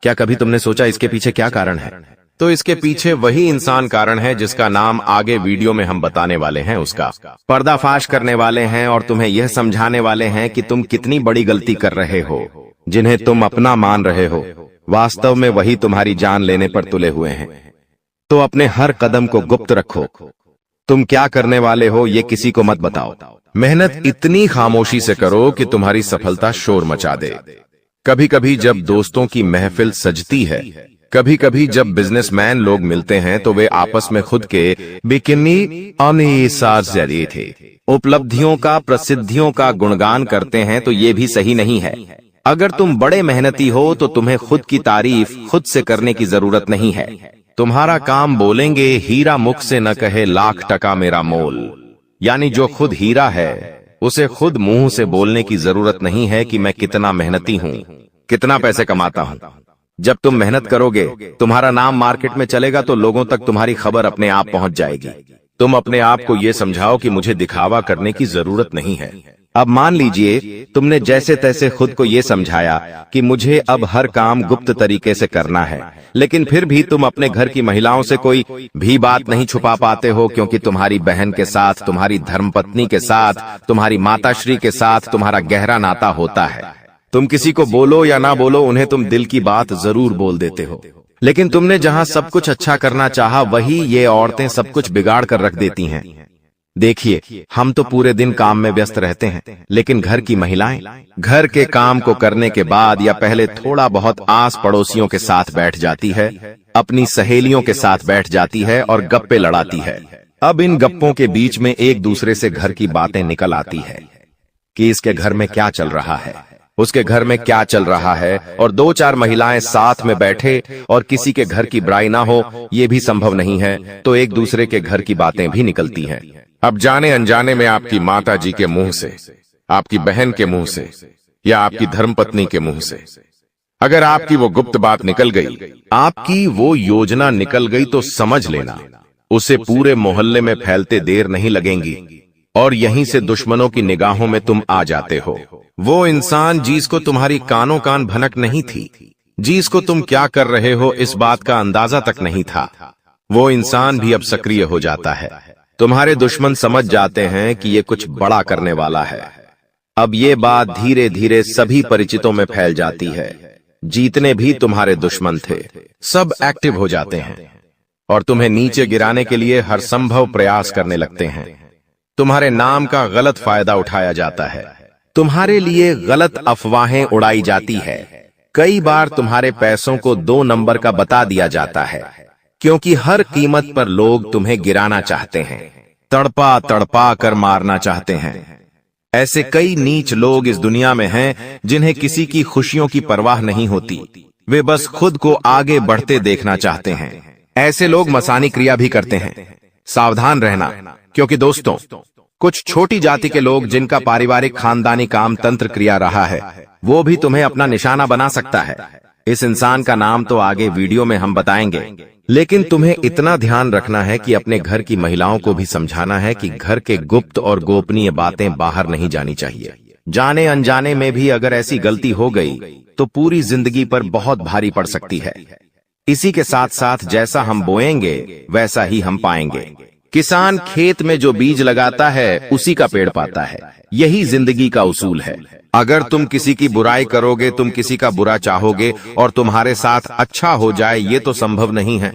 क्या कभी तुमने सोचा इसके पीछे क्या कारण है? तो इसके पीछे वही इंसान कारण है जिसका नाम आगे वीडियो में हम बताने वाले हैं। उसका पर्दाफाश करने वाले हैं और तुम्हें यह समझाने वाले हैं कि तुम कितनी बड़ी गलती कर रहे हो। जिन्हें तुम अपना मान रहे हो, वास्तव में वही तुम्हारी जान लेने पर तुले हुए हैं। तो अपने हर कदम को गुप्त रखो। तुम क्या करने वाले हो ये किसी को मत बताओ। मेहनत इतनी खामोशी से करो कि तुम्हारी सफलता शोर मचा दे। कभी कभी जब दोस्तों की महफिल सजती है कभी कभी जब बिजनेसमैन लोग मिलते हैं तो वे आपस में खुद के बिकिनी जरिए थे उपलब्धियों का, प्रसिद्धियों का गुणगान करते हैं, तो ये भी सही नहीं है। अगर तुम बड़े मेहनती हो तो तुम्हें खुद की तारीफ खुद से करने की जरूरत नहीं है। तुम्हारा काम बोलेंगे हीरा मुख से न कहे लाख टका मेरा मोल, यानी जो खुद हीरा है उसे खुद मुंह से बोलने की जरूरत नहीं है कि मैं कितना मेहनती हूँ, कितना पैसे कमाता हूँ। जब तुम मेहनत करोगे, तुम्हारा नाम मार्केट में चलेगा तो लोगों तक तुम्हारी खबर अपने आप पहुंच जाएगी। तुम अपने आप को ये समझाओ कि मुझे दिखावा करने की जरूरत नहीं है। अब मान लीजिए तुमने जैसे तैसे खुद को ये समझाया कि मुझे अब हर काम गुप्त तरीके से करना है, लेकिन फिर भी तुम अपने घर की महिलाओं से कोई भी बात नहीं छुपा पाते हो, क्योंकि तुम्हारी बहन के साथ, तुम्हारी धर्मपत्नी के साथ, तुम्हारी माताश्री के साथ तुम्हारा गहरा नाता होता है। तुम किसी को बोलो या ना बोलो, उन्हें तुम दिल की बात जरूर बोल देते हो। लेकिन तुमने जहां सब कुछ अच्छा करना चाहा, वही ये औरतें सब कुछ बिगाड़ कर रख देती हैं। देखिए, हम तो पूरे दिन काम में व्यस्त रहते हैं, लेकिन घर की महिलाएं घर के काम को करने के बाद या पहले थोड़ा बहुत आस पड़ोसियों के साथ बैठ जाती है, अपनी सहेलियों के साथ बैठ जाती है और गप्पे लड़ाती है। अब इन गप्पों के बीच में एक दूसरे से घर की बातें निकल आती है कि इसके घर में क्या चल रहा है, उसके घर में क्या चल रहा है, और दो चार महिलाएं साथ में बैठे और किसी के घर की बुराई ना हो, ये भी संभव नहीं है, तो एक दूसरे के घर की बातें भी निकलती हैं। अब जाने अनजाने में आपकी माता जी के मुंह से, आपकी बहन के मुंह से या आपकी धर्मपत्नी के मुंह से अगर आपकी वो गुप्त बात निकल गई, आपकी वो योजना निकल गई, तो समझ लेना उसे पूरे मोहल्ले में फैलते देर नहीं लगेंगी और यहीं से दुश्मनों की निगाहों में तुम आ जाते हो। वो इंसान जिसको तुम्हारी कानों कान भनक नहीं थी, जिसको तुम क्या कर रहे हो इस बात का अंदाजा तक नहीं था, वो इंसान भी अब सक्रिय हो जाता है। तुम्हारे दुश्मन समझ जाते हैं कि ये कुछ बड़ा करने वाला है। अब ये बात धीरे धीरे सभी परिचितों में फैल जाती है। जीतने भी तुम्हारे दुश्मन थे, सब एक्टिव हो जाते हैं और तुम्हें नीचे गिराने के लिए हर संभव प्रयास करने लगते हैं। तुम्हारे नाम का गलत फायदा उठाया जाता है, तुम्हारे लिए गलत अफवाहें उड़ाई जाती है। कई बार तुम्हारे पैसों को 2 नंबर का बता दिया जाता है, क्योंकि हर कीमत पर लोग तुम्हें गिराना चाहते हैं, तड़पा तड़पा कर मारना चाहते हैं। ऐसे कई नीच लोग इस दुनिया में हैं जिन्हें किसी की खुशियों की परवाह नहीं होती, वे बस खुद को आगे बढ़ते देखना चाहते हैं। ऐसे लोग मसानी क्रिया भी करते हैं। सावधान रहना, क्योंकि दोस्तों, कुछ छोटी जाति के लोग जिनका पारिवारिक खानदानी काम तंत्र क्रिया रहा है, वो भी तुम्हें अपना निशाना बना सकता है। इस इंसान का नाम तो आगे वीडियो में हम बताएंगे, लेकिन तुम्हें इतना ध्यान रखना है कि अपने घर की महिलाओं को भी समझाना है कि घर के गुप्त और गोपनीय बातें बाहर नहीं जानी चाहिए। जाने अनजाने में भी अगर ऐसी गलती हो गई तो पूरी जिंदगी पर बहुत भारी पड़ सकती है। इसी के साथ साथ जैसा हम बोएंगे वैसा ही हम पाएंगे। किसान खेत में जो बीज लगाता है उसी का पेड़ पाता है, यही जिंदगी का उसूल है। अगर तुम किसी की बुराई करोगे, तुम किसी का बुरा चाहोगे और तुम्हारे साथ अच्छा हो जाए, ये तो संभव नहीं है।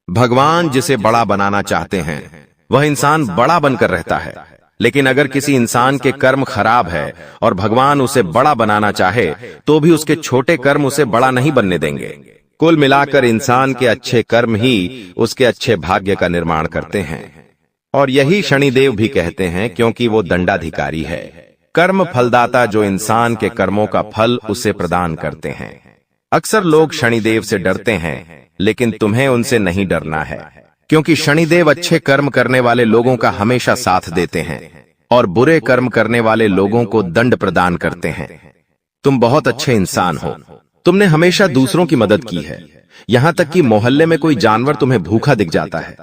भगवान जिसे बड़ा बनाना चाहते हैं वह इंसान बड़ा बनकर रहता है, लेकिन अगर किसी इंसान के कर्म खराब है और भगवान उसे बड़ा बनाना चाहे तो भी उसके छोटे कर्म उसे बड़ा नहीं बनने देंगे। कुल मिलाकर इंसान के अच्छे कर्म ही उसके अच्छे भाग्य का निर्माण करते हैं, और यही शनिदेव भी कहते हैं, क्योंकि वो दंडाधिकारी है, कर्म फलदाता, जो इंसान के कर्मों का फल उसे प्रदान करते हैं। अक्सर लोग शनिदेव से डरते हैं, लेकिन तुम्हें उनसे नहीं डरना है, क्योंकि शनिदेव अच्छे कर्म करने वाले लोगों का हमेशा साथ देते हैं और बुरे कर्म करने वाले लोगों को दंड प्रदान करते हैं। तुम बहुत अच्छे इंसान हो, तुमने हमेशा दूसरों की मदद की है, यहाँ तक कि मोहल्ले में कोई जानवर तुम्हें भूखा दिख जाता है,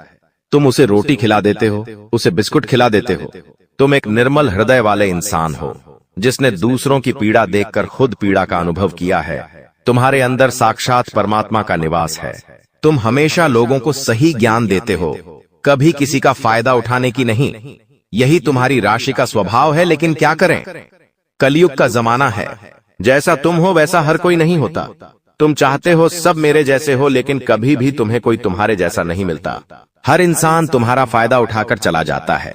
तुम उसे रोटी खिला देते हो, उसे बिस्कुट खिला देते हो। तुम एक निर्मल हृदय वाले इंसान हो, जिसने दूसरों की पीड़ा देखकर खुद पीड़ा का अनुभव किया है। तुम्हारे अंदर साक्षात परमात्मा का निवास है। तुम हमेशा लोगों को सही ज्ञान देते हो, कभी किसी का फायदा उठाने की नहीं। यही तुम्हारी राशि का स्वभाव है, लेकिन क्या करें, कलयुग का जमाना है। जैसा तुम हो वैसा हर कोई नहीं होता। तुम चाहते हो सब मेरे जैसे हो, लेकिन कभी भी तुम्हें कोई तुम्हारे जैसा नहीं मिलता। हर इंसान तुम्हारा फायदा उठाकर चला जाता है,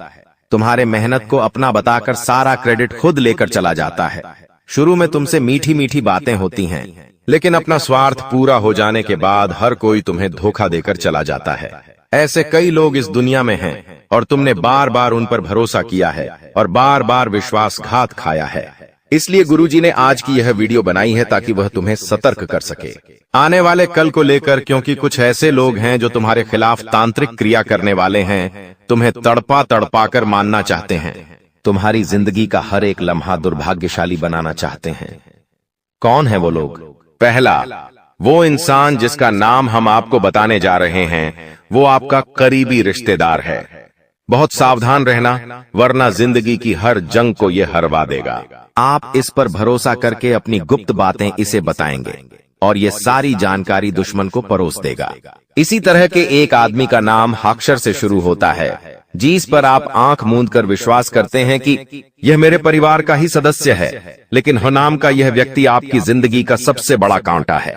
तुम्हारे मेहनत को अपना बताकर सारा क्रेडिट खुद लेकर चला जाता है। शुरू में तुमसे मीठी मीठी बातें होती हैं, लेकिन अपना स्वार्थ पूरा हो जाने के बाद हर कोई तुम्हें धोखा देकर चला जाता है। ऐसे कई लोग इस दुनिया में हैं और तुमने बार बार उन पर भरोसा किया है और बार बार विश्वासघात खाया है। इसलिए गुरुजी ने आज की यह वीडियो बनाई है ताकि वह तुम्हें सतर्क कर सके आने वाले कल को लेकर, क्योंकि कुछ ऐसे लोग हैं जो तुम्हारे खिलाफ तांत्रिक क्रिया करने वाले हैं, तुम्हें तड़पा तड़पा कर मानना चाहते हैं, तुम्हारी जिंदगी का हर एक लम्हा दुर्भाग्यशाली बनाना चाहते हैं। कौन है वो लोग? पहला, वो इंसान जिसका नाम हम आपको बताने जा रहे हैं, वो आपका करीबी रिश्तेदार है। बहुत सावधान रहना, वरना जिंदगी की हर जंग को ये हरवा देगा। आप इस पर भरोसा करके अपनी गुप्त बातें इसे बताएंगे और ये सारी जानकारी दुश्मन को परोस देगा। इसी तरह के एक आदमी का नाम अक्षर से शुरू होता है, जिस पर आप आंख मूंद कर विश्वास करते हैं कि यह मेरे परिवार का ही सदस्य है, लेकिन नाम का यह व्यक्ति आपकी जिंदगी का सबसे बड़ा कांटा है,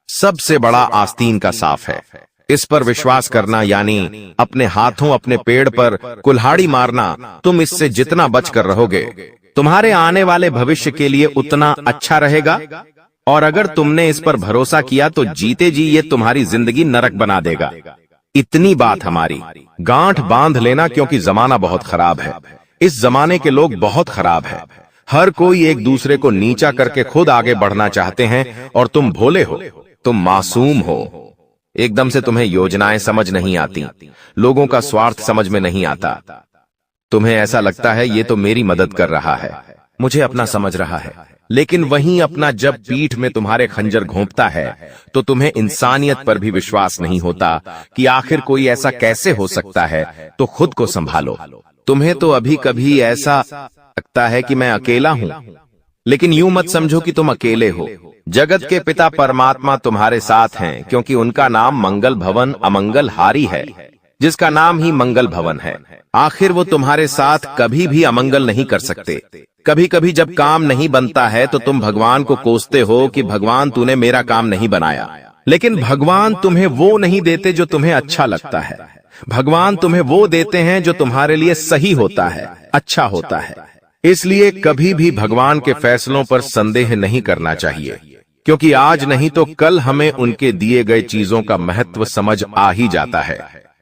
सबसे बड़ा आस्तीन का साफ है। इस पर विश्वास करना यानी अपने हाथों अपने पेड़ पर कुल्हाड़ी मारना। तुम इससे जितना बचकर रहोगे, तुम्हारे आने वाले भविष्य के लिए उतना अच्छा रहेगा। और अगर तुमने इस पर भरोसा किया तो जीते जी ये तुम्हारी जिंदगी नरक बना देगा। इतनी बात हमारी, गांठ बांध लेना, क्योंकि जमाना बहुत खराब है। इस जमाने के लोग बहुत खराब है। हर कोई एक दूसरे को नीचा करके खुद आगे बढ़ना चाहते हैं और तुम भोले हो, तुम मासूम हो। एकदम से तुम्हें योजनाएं समझ नहीं आती, लोगों का स्वार्थ समझ में नहीं आता। तुम्हें ऐसा लगता है ये तो मेरी मदद कर रहा है, मुझे अपना समझ रहा है, लेकिन वहीं अपना जब पीठ में तुम्हारे खंजर घोंपता है तो तुम्हें इंसानियत पर भी विश्वास नहीं होता कि आखिर कोई ऐसा कैसे हो सकता है। तो खुद को संभालो। तुम्हें तो अभी कभी ऐसा लगता है कि मैं अकेला हूं, लेकिन यूं मत समझो कि तुम अकेले हो। जगत के पिता परमात्मा तुम्हारे साथ हैं, क्योंकि उनका नाम मंगल भवन अमंगल हारी है, जिसका नाम ही मंगल भवन है। आखिर वो तुम्हारे साथ कभी भी अमंगल नहीं कर सकते। कभी कभी जब काम नहीं बनता है तो तुम भगवान को कोसते हो कि भगवान तूने मेरा काम नहीं बनाया, लेकिन भगवान तुम्हें वो नहीं देते जो तुम्हें अच्छा लगता है। भगवान तुम्हें वो देते हैं जो तुम्हारे लिए सही होता है, अच्छा होता है। इसलिए कभी भी भगवान के फैसलों पर संदेह नहीं करना चाहिए, क्योंकि आज नहीं तो कल हमें उनके दिए गए चीजों का महत्व समझ आ ही जाता है।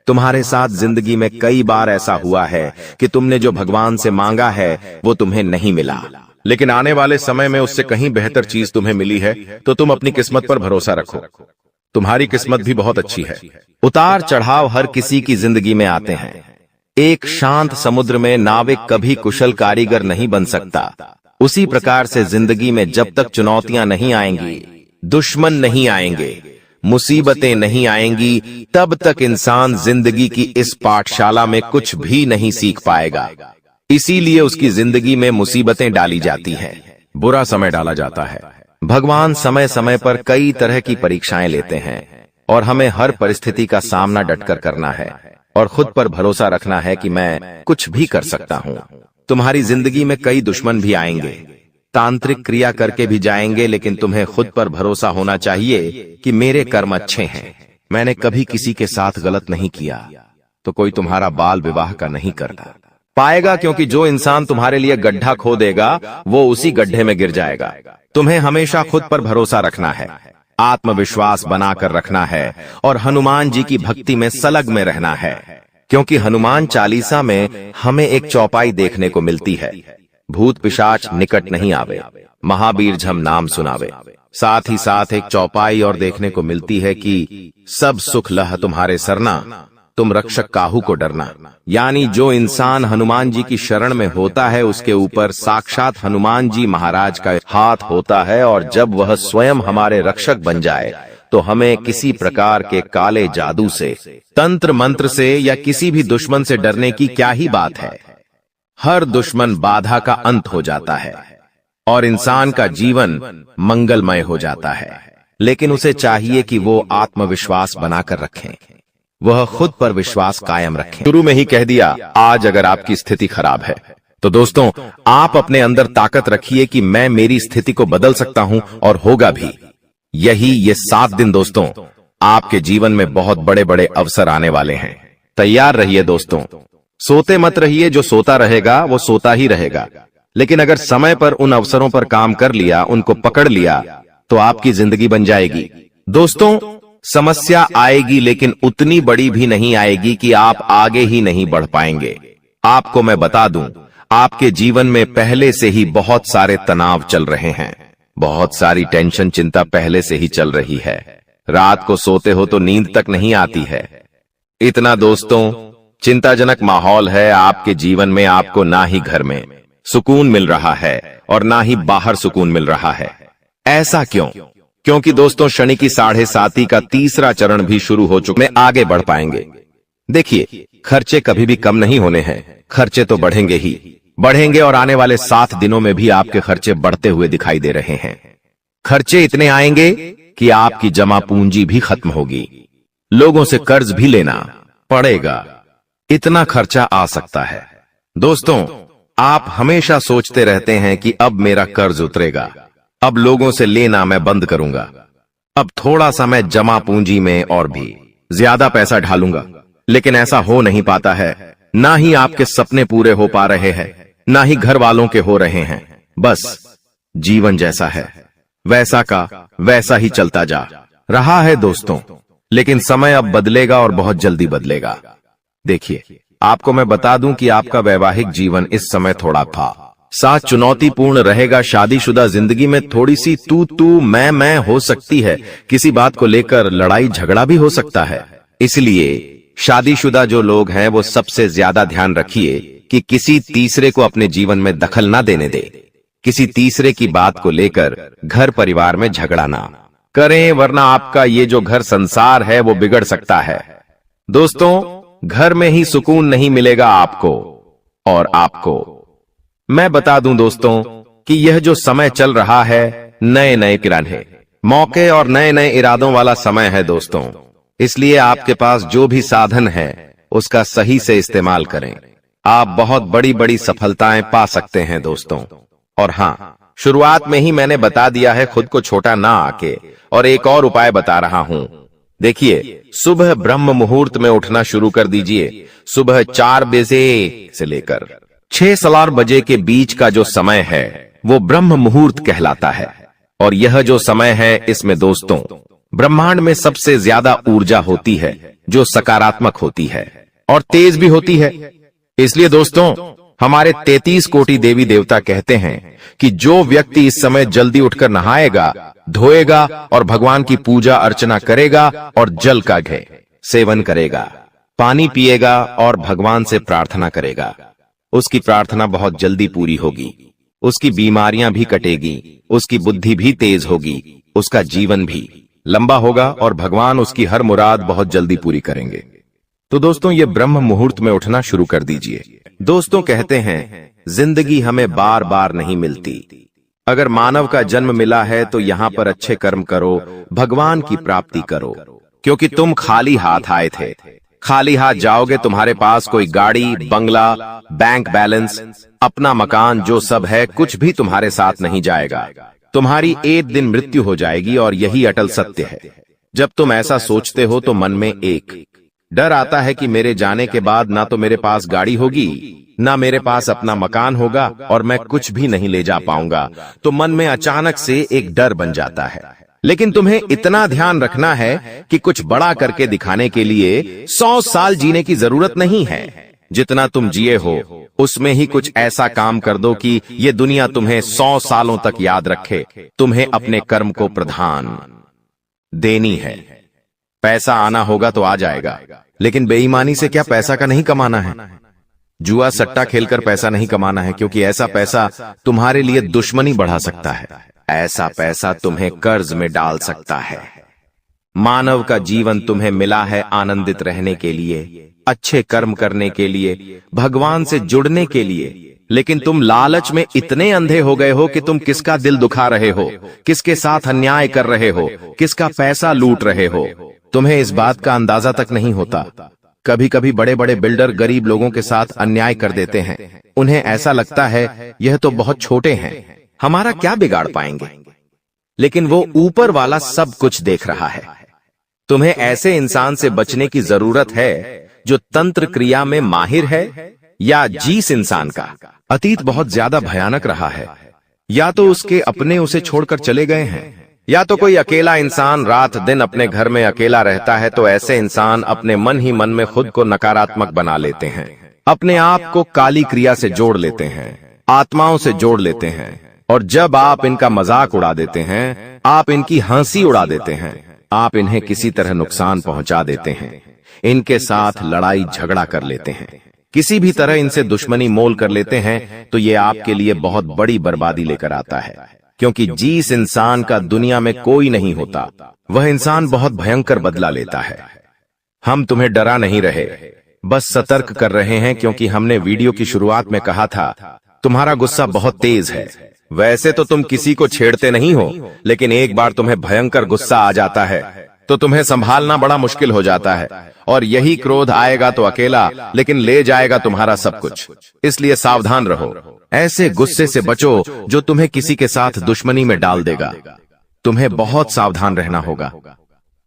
तुम्हारे साथ जिंदगी में कई बार ऐसा हुआ है कि तुमने जो भगवान से मांगा है वो तुम्हें नहीं मिला, लेकिन आने वाले समय में उससे कहीं बेहतर चीज तुम्हें मिली है। तो तुम अपनी किस्मत पर भरोसा रखो, तुम्हारी किस्मत भी बहुत अच्छी है। उतार चढ़ाव हर किसी की जिंदगी में आते हैं। एक शांत समुद्र में नाविक कभी कुशल कारीगर नहीं बन सकता। उसी प्रकार से जिंदगी में जब तक चुनौतियां नहीं आएंगी, दुश्मन नहीं आएंगे, मुसीबतें नहीं आएंगी, तब तक इंसान जिंदगी की इस पाठशाला में कुछ भी नहीं सीख पाएगा। इसीलिए उसकी जिंदगी में मुसीबतें डाली जाती हैं, बुरा समय डाला जाता है। भगवान समय समय पर कई तरह की परीक्षाएं लेते हैं और हमें हर परिस्थिति का सामना डटकर करना है और खुद पर भरोसा रखना है कि मैं कुछ भी कर सकता हूं। तुम्हारी जिंदगी में कई दुश्मन भी आएंगे, तांत्रिक क्रिया करके भी जाएंगे, लेकिन तुम्हें खुद पर भरोसा होना चाहिए कि मेरे कर्म अच्छे हैं, मैंने कभी किसी के साथ गलत नहीं किया, तो कोई तुम्हारा बाल विवाह का नहीं करता पाएगा, क्योंकि जो इंसान तुम्हारे लिए गड्ढा खोदेगा वो उसी गड्ढे में गिर जाएगा। तुम्हें हमेशा खुद पर भरोसा रखना है, आत्मविश्वास बनाकर रखना है और हनुमान जी की भक्ति में सलग में रहना है, क्योंकि हनुमान चालीसा में हमें एक चौपाई देखने को मिलती है, भूत पिशाच निकट नहीं आवे, महावीर झम नाम सुनावे। साथ ही साथ एक चौपाई और देखने को मिलती है कि सब सुख लह तुम्हारे सरना, तुम रक्षक काहू को डरना। यानी जो इंसान हनुमान जी की शरण में होता है उसके ऊपर साक्षात हनुमान जी महाराज का हाथ होता है, और जब वह स्वयं हमारे रक्षक बन जाए तो हमें किसी प्रकार के काले जादू से, तंत्र मंत्र से या किसी भी दुश्मन से डरने की क्या ही बात है। हर दुश्मन बाधा का अंत हो जाता है और इंसान का जीवन मंगलमय हो जाता है, लेकिन उसे चाहिए कि वो आत्मविश्वास बनाकर रखें, वह खुद पर विश्वास कायम रखें। शुरू में ही कह दिया, आज अगर आपकी स्थिति खराब है तो दोस्तों आप अपने अंदर ताकत रखिए कि मैं मेरी स्थिति को बदल सकता हूं, और होगा भी। यही ये 7 दिन दोस्तों, आपके जीवन में बहुत बड़े बड़े अवसर आने वाले हैं। तैयार रहिए दोस्तों, सोते मत रहिए, जो सोता रहेगा वो सोता ही रहेगा, लेकिन अगर समय पर उन अवसरों पर काम कर लिया, उनको पकड़ लिया, तो आपकी जिंदगी बन जाएगी। दोस्तों, समस्या आएगी लेकिन उतनी बड़ी भी नहीं आएगी कि आप आगे ही नहीं बढ़ पाएंगे। आपको मैं बता दूं, आपके जीवन में पहले से ही बहुत सारे तनाव चल रहे हैं, बहुत सारी टेंशन चिंता पहले से ही चल रही है। रात को सोते हो तो नींद तक नहीं आती है। इतना दोस्तों चिंताजनक माहौल है आपके जीवन में। आपको ना ही घर में सुकून मिल रहा है और ना ही बाहर सुकून मिल रहा है। ऐसा क्यों? क्योंकि दोस्तों शनि की 7.5 का तीसरा चरण भी शुरू हो चुका है। आगे बढ़ पाएंगे। देखिए, खर्चे कभी भी कम नहीं होने हैं, खर्चे तो बढ़ेंगे ही बढ़ेंगे और आने वाले 7 दिनों में भी आपके खर्चे बढ़ते हुए दिखाई दे रहे हैं। खर्चे इतने आएंगे कि आपकी जमा पूंजी भी खत्म होगी, लोगों से कर्ज भी लेना पड़ेगा, इतना खर्चा आ सकता है। दोस्तों, आप हमेशा सोचते रहते हैं कि अब मेरा कर्ज उतरेगा, अब लोगों से लेना मैं बंद करूंगा, अब थोड़ा सा मैं जमा पूंजी में और भी ज्यादा पैसा ढालूंगा, लेकिन ऐसा हो नहीं पाता है। ना ही आपके सपने पूरे हो पा रहे हैं, ना ही घर वालों के हो रहे हैं। बस जीवन जैसा है वैसा का वैसा ही चलता जा रहा है दोस्तों। लेकिन समय अब बदलेगा और बहुत जल्दी बदलेगा। देखिए, आपको मैं बता दूं कि आपका वैवाहिक जीवन इस समय थोड़ा साथ चुनौतीपूर्ण रहेगा। शादीशुदा जिंदगी में थोड़ी सी तू मैं हो सकती है, किसी बात को लेकर लड़ाई झगड़ा भी हो सकता है। इसलिए शादीशुदा जो लोग हैं वो सबसे ज्यादा ध्यान रखिए कि किसी तीसरे को अपने जीवन में दखल ना देने दे। किसी तीसरे की बात को लेकर घर परिवार में झगड़ा ना करें, वरना आपका ये जो घर संसार है वो बिगड़ सकता है। दोस्तों, घर में ही सुकून नहीं मिलेगा आपको। और आपको मैं बता दूं दोस्तों कि यह जो समय चल रहा है नए नए किराने मौके और नए नए इरादों वाला समय है दोस्तों। इसलिए आपके पास जो भी साधन है उसका सही से इस्तेमाल करें। आप बहुत बड़ी बड़ी सफलताएं पा सकते हैं दोस्तों। और हाँ, शुरुआत में ही मैंने बता दिया है, खुद को छोटा ना आके। और एक और उपाय बता रहा हूं। देखिए, सुबह ब्रह्म मुहूर्त में उठना शुरू कर दीजिए। सुबह 4 बजे से लेकर 6 बजे के बीच का जो समय है वो ब्रह्म मुहूर्त कहलाता है। और यह जो समय है इसमें दोस्तों ब्रह्मांड में सबसे ज्यादा ऊर्जा होती है, जो सकारात्मक होती है और तेज भी होती है। इसलिए दोस्तों, हमारे 33 कोटि देवी देवता कहते हैं कि जो व्यक्ति इस समय जल्दी उठकर नहाएगा, धोएगा और भगवान की पूजा अर्चना करेगा और जल का सेवन करेगा, पानी पिएगा और भगवान से प्रार्थना करेगा, उसकी प्रार्थना बहुत जल्दी पूरी होगी, उसकी बीमारियां भी कटेगी, उसकी बुद्धि भी तेज होगी, उसका जीवन भी लंबा होगा और भगवान उसकी हर मुराद बहुत जल्दी पूरी करेंगे। तो दोस्तों, ये ब्रह्म मुहूर्त में उठना शुरू कर दीजिए। दोस्तों, कहते हैं जिंदगी हमें बार बार नहीं मिलती। अगर मानव का जन्म मिला है तो यहाँ पर अच्छे कर्म करो, भगवान की प्राप्ति करो, क्योंकि तुम खाली हाथ आए थे। खाली हाथ जाओगे, तुम्हारे पास कोई गाड़ी, बंगला, बैंक बैलेंस, अपना मकान, जो सब है कुछ भी तुम्हारे साथ नहीं जाएगा। तुम्हारी एक दिन मृत्यु हो जाएगी और यही अटल सत्य है। जब तुम ऐसा सोचते हो तो मन में एक डर आता है कि मेरे जाने के बाद ना तो मेरे पास गाड़ी होगी, ना मेरे पास अपना मकान होगा और मैं कुछ भी नहीं ले जा पाऊंगा। तो मन में अचानक से एक डर बन जाता है। लेकिन तुम्हें इतना ध्यान रखना है कि कुछ बड़ा करके दिखाने के लिए 100 साल जीने की जरूरत नहीं है। जितना तुम जिए हो उसमें ही कुछ ऐसा काम कर दो कि ये दुनिया तुम्हें 100 सालों तक याद रखे। तुम्हें अपने कर्म को प्रधान देनी है। पैसा आना होगा तो आ जाएगा, लेकिन बेईमानी से क्या पैसा का नहीं कमाना है। जुआ सट्टा खेलकर पैसा नहीं कमाना है, क्योंकि ऐसा पैसा तुम्हारे लिए दुश्मनी बढ़ा सकता है। ऐसा पैसा तुम्हें कर्ज में डाल सकता है। मानव का जीवन तुम्हें मिला है आनंदित रहने के लिए, अच्छे कर्म करने के लिए, भगवान से जुड़ने के लिए। लेकिन तुम लालच में इतने अंधे हो गए हो कि तुम किसका दिल दुखा रहे हो, किसके साथ अन्याय कर रहे हो, किसका पैसा लूट रहे हो, तुम्हें इस बात का अंदाजा तक नहीं होता। कभी कभी बड़े बड़े बिल्डर गरीब लोगों के साथ अन्याय कर देते हैं। उन्हें ऐसा लगता है यह तो बहुत छोटे हैं, हमारा क्या बिगाड़ पाएंगे। लेकिन वो ऊपर वाला सब कुछ देख रहा है। तुम्हें ऐसे इंसान से बचने की जरूरत है जो तंत्र क्रिया में माहिर है, या जिस इंसान का अतीत बहुत ज्यादा भयानक रहा है, या तो उसके अपने उसे छोड़कर चले गए हैं, या तो कोई अकेला इंसान रात दिन अपने घर में अकेला रहता है, तो ऐसे इंसान अपने मन ही मन में खुद को नकारात्मक बना लेते हैं, अपने आप को काली क्रिया से जोड़ लेते हैं, आत्माओं से जोड़ लेते हैं। और जब आप इनका मजाक उड़ा देते हैं, आप इनकी हंसी उड़ा देते हैं, आप इन्हें किसी तरह नुकसान पहुंचा देते हैं, इनके साथ लड़ाई झगड़ा कर लेते हैं, किसी भी तरह इनसे दुश्मनी मोल कर लेते हैं, तो ये आपके लिए बहुत बड़ी बर्बादी लेकर आता है। क्योंकि जिस इंसान का दुनिया में कोई नहीं होता, वह इंसान बहुत भयंकर बदला लेता है। हम तुम्हें डरा नहीं रहे, बस सतर्क कर रहे हैं, क्योंकि हमने वीडियो की शुरुआत में कहा था तुम्हारा गुस्सा बहुत तेज है। वैसे तो तुम किसी को छेड़ते नहीं हो, लेकिन एक बार तुम्हें भयंकर गुस्सा आ जाता है तो तुम्हें संभालना बड़ा मुश्किल हो जाता है, और यही क्रोध आएगा तो अकेला, लेकिन ले जाएगा तुम्हारा सब कुछ। इसलिए सावधान रहो, ऐसे गुस्से से बचो जो तुम्हें किसी के साथ दुश्मनी में डाल देगा। तुम्हें बहुत सावधान रहना होगा,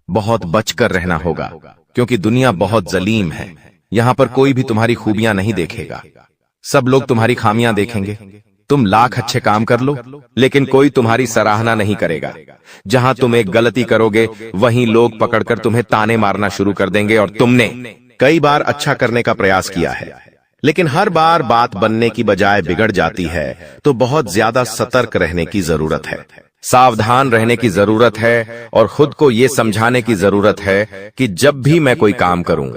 बहुत बचकर रहना होगा, क्योंकि दुनिया बहुत जलीम है। यहाँ पर कोई भी तुम्हारी खूबियां नहीं देखेगा, सब लोग तुम्हारी खामियां देखेंगे। तुम लाख अच्छे काम कर लो, लेकिन कोई तुम्हारी सराहना नहीं करेगा। जहां तुम एक गलती करोगे, वहीं लोग पकड़कर तुम्हें ताने मारना शुरू कर देंगे। और तुमने कई बार अच्छा करने का प्रयास किया है, लेकिन हर बार बात बनने की बजाय बिगड़ जाती है। तो बहुत ज्यादा सतर्क रहने की जरूरत है, सावधान रहने की जरूरत है, और खुद को यह समझाने की जरूरत है कि जब भी मैं कोई काम करूं,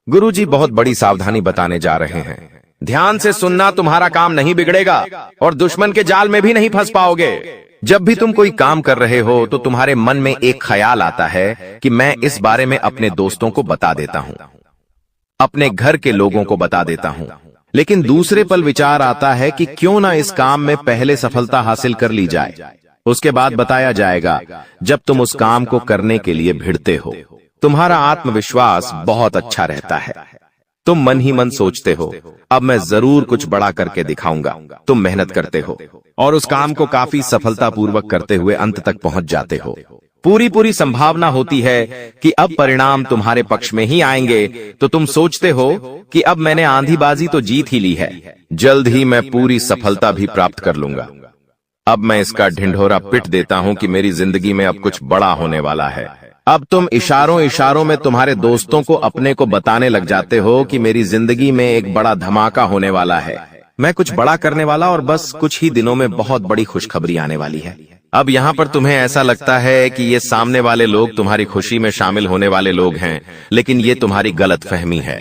गुरुजी बहुत बड़ी सावधानी बताने जा रहे हैं। ध्यान से सुनना, तुम्हारा काम नहीं बिगड़ेगा और दुश्मन के जाल में भी नहीं फंस पाओगे। जब भी तुम कोई काम कर रहे हो, तो तुम्हारे मन में एक ख्याल आता है कि मैं इस बारे में अपने दोस्तों को बता देता हूं, अपने घर के लोगों को बता देता हूं। लेकिन दूसरे पल विचार आता है कि क्यों ना इस काम में पहले सफलता हासिल कर ली जाए, उसके बाद बताया जाएगा। जब तुम उस काम को करने के लिए भिड़ते हो, तुम्हारा आत्मविश्वास बहुत अच्छा रहता है। तुम मन ही मन सोचते हो, अब मैं जरूर कुछ बड़ा करके दिखाऊंगा। तुम मेहनत करते हो और उस काम को काफी सफलतापूर्वक करते हुए अंत तक पहुंच जाते हो। पूरी संभावना होती है कि अब परिणाम तुम्हारे पक्ष में ही आएंगे, तो तुम सोचते हो कि अब मैंने आंधीबाजी तो जीत ही ली है, जल्द ही मैं पूरी सफलता भी प्राप्त कर लूंगा। अब मैं इसका ढिंढोरा पिट देता हूं कि मेरी जिंदगी में अब कुछ बड़ा होने वाला है। अब तुम इशारों में तुम्हारे दोस्तों को अपने को बताने लग जाते हो कि मेरी जिंदगी में एक बड़ा धमाका होने वाला है, मैं कुछ बड़ा करने वाला, और बस कुछ ही दिनों में बहुत बड़ी खुशखबरी आने वाली है। अब यहाँ पर तुम्हें ऐसा लगता है कि ये सामने वाले लोग तुम्हारी खुशी में शामिल होने वाले लोग हैं, लेकिन ये तुम्हारी गलतफहमी है।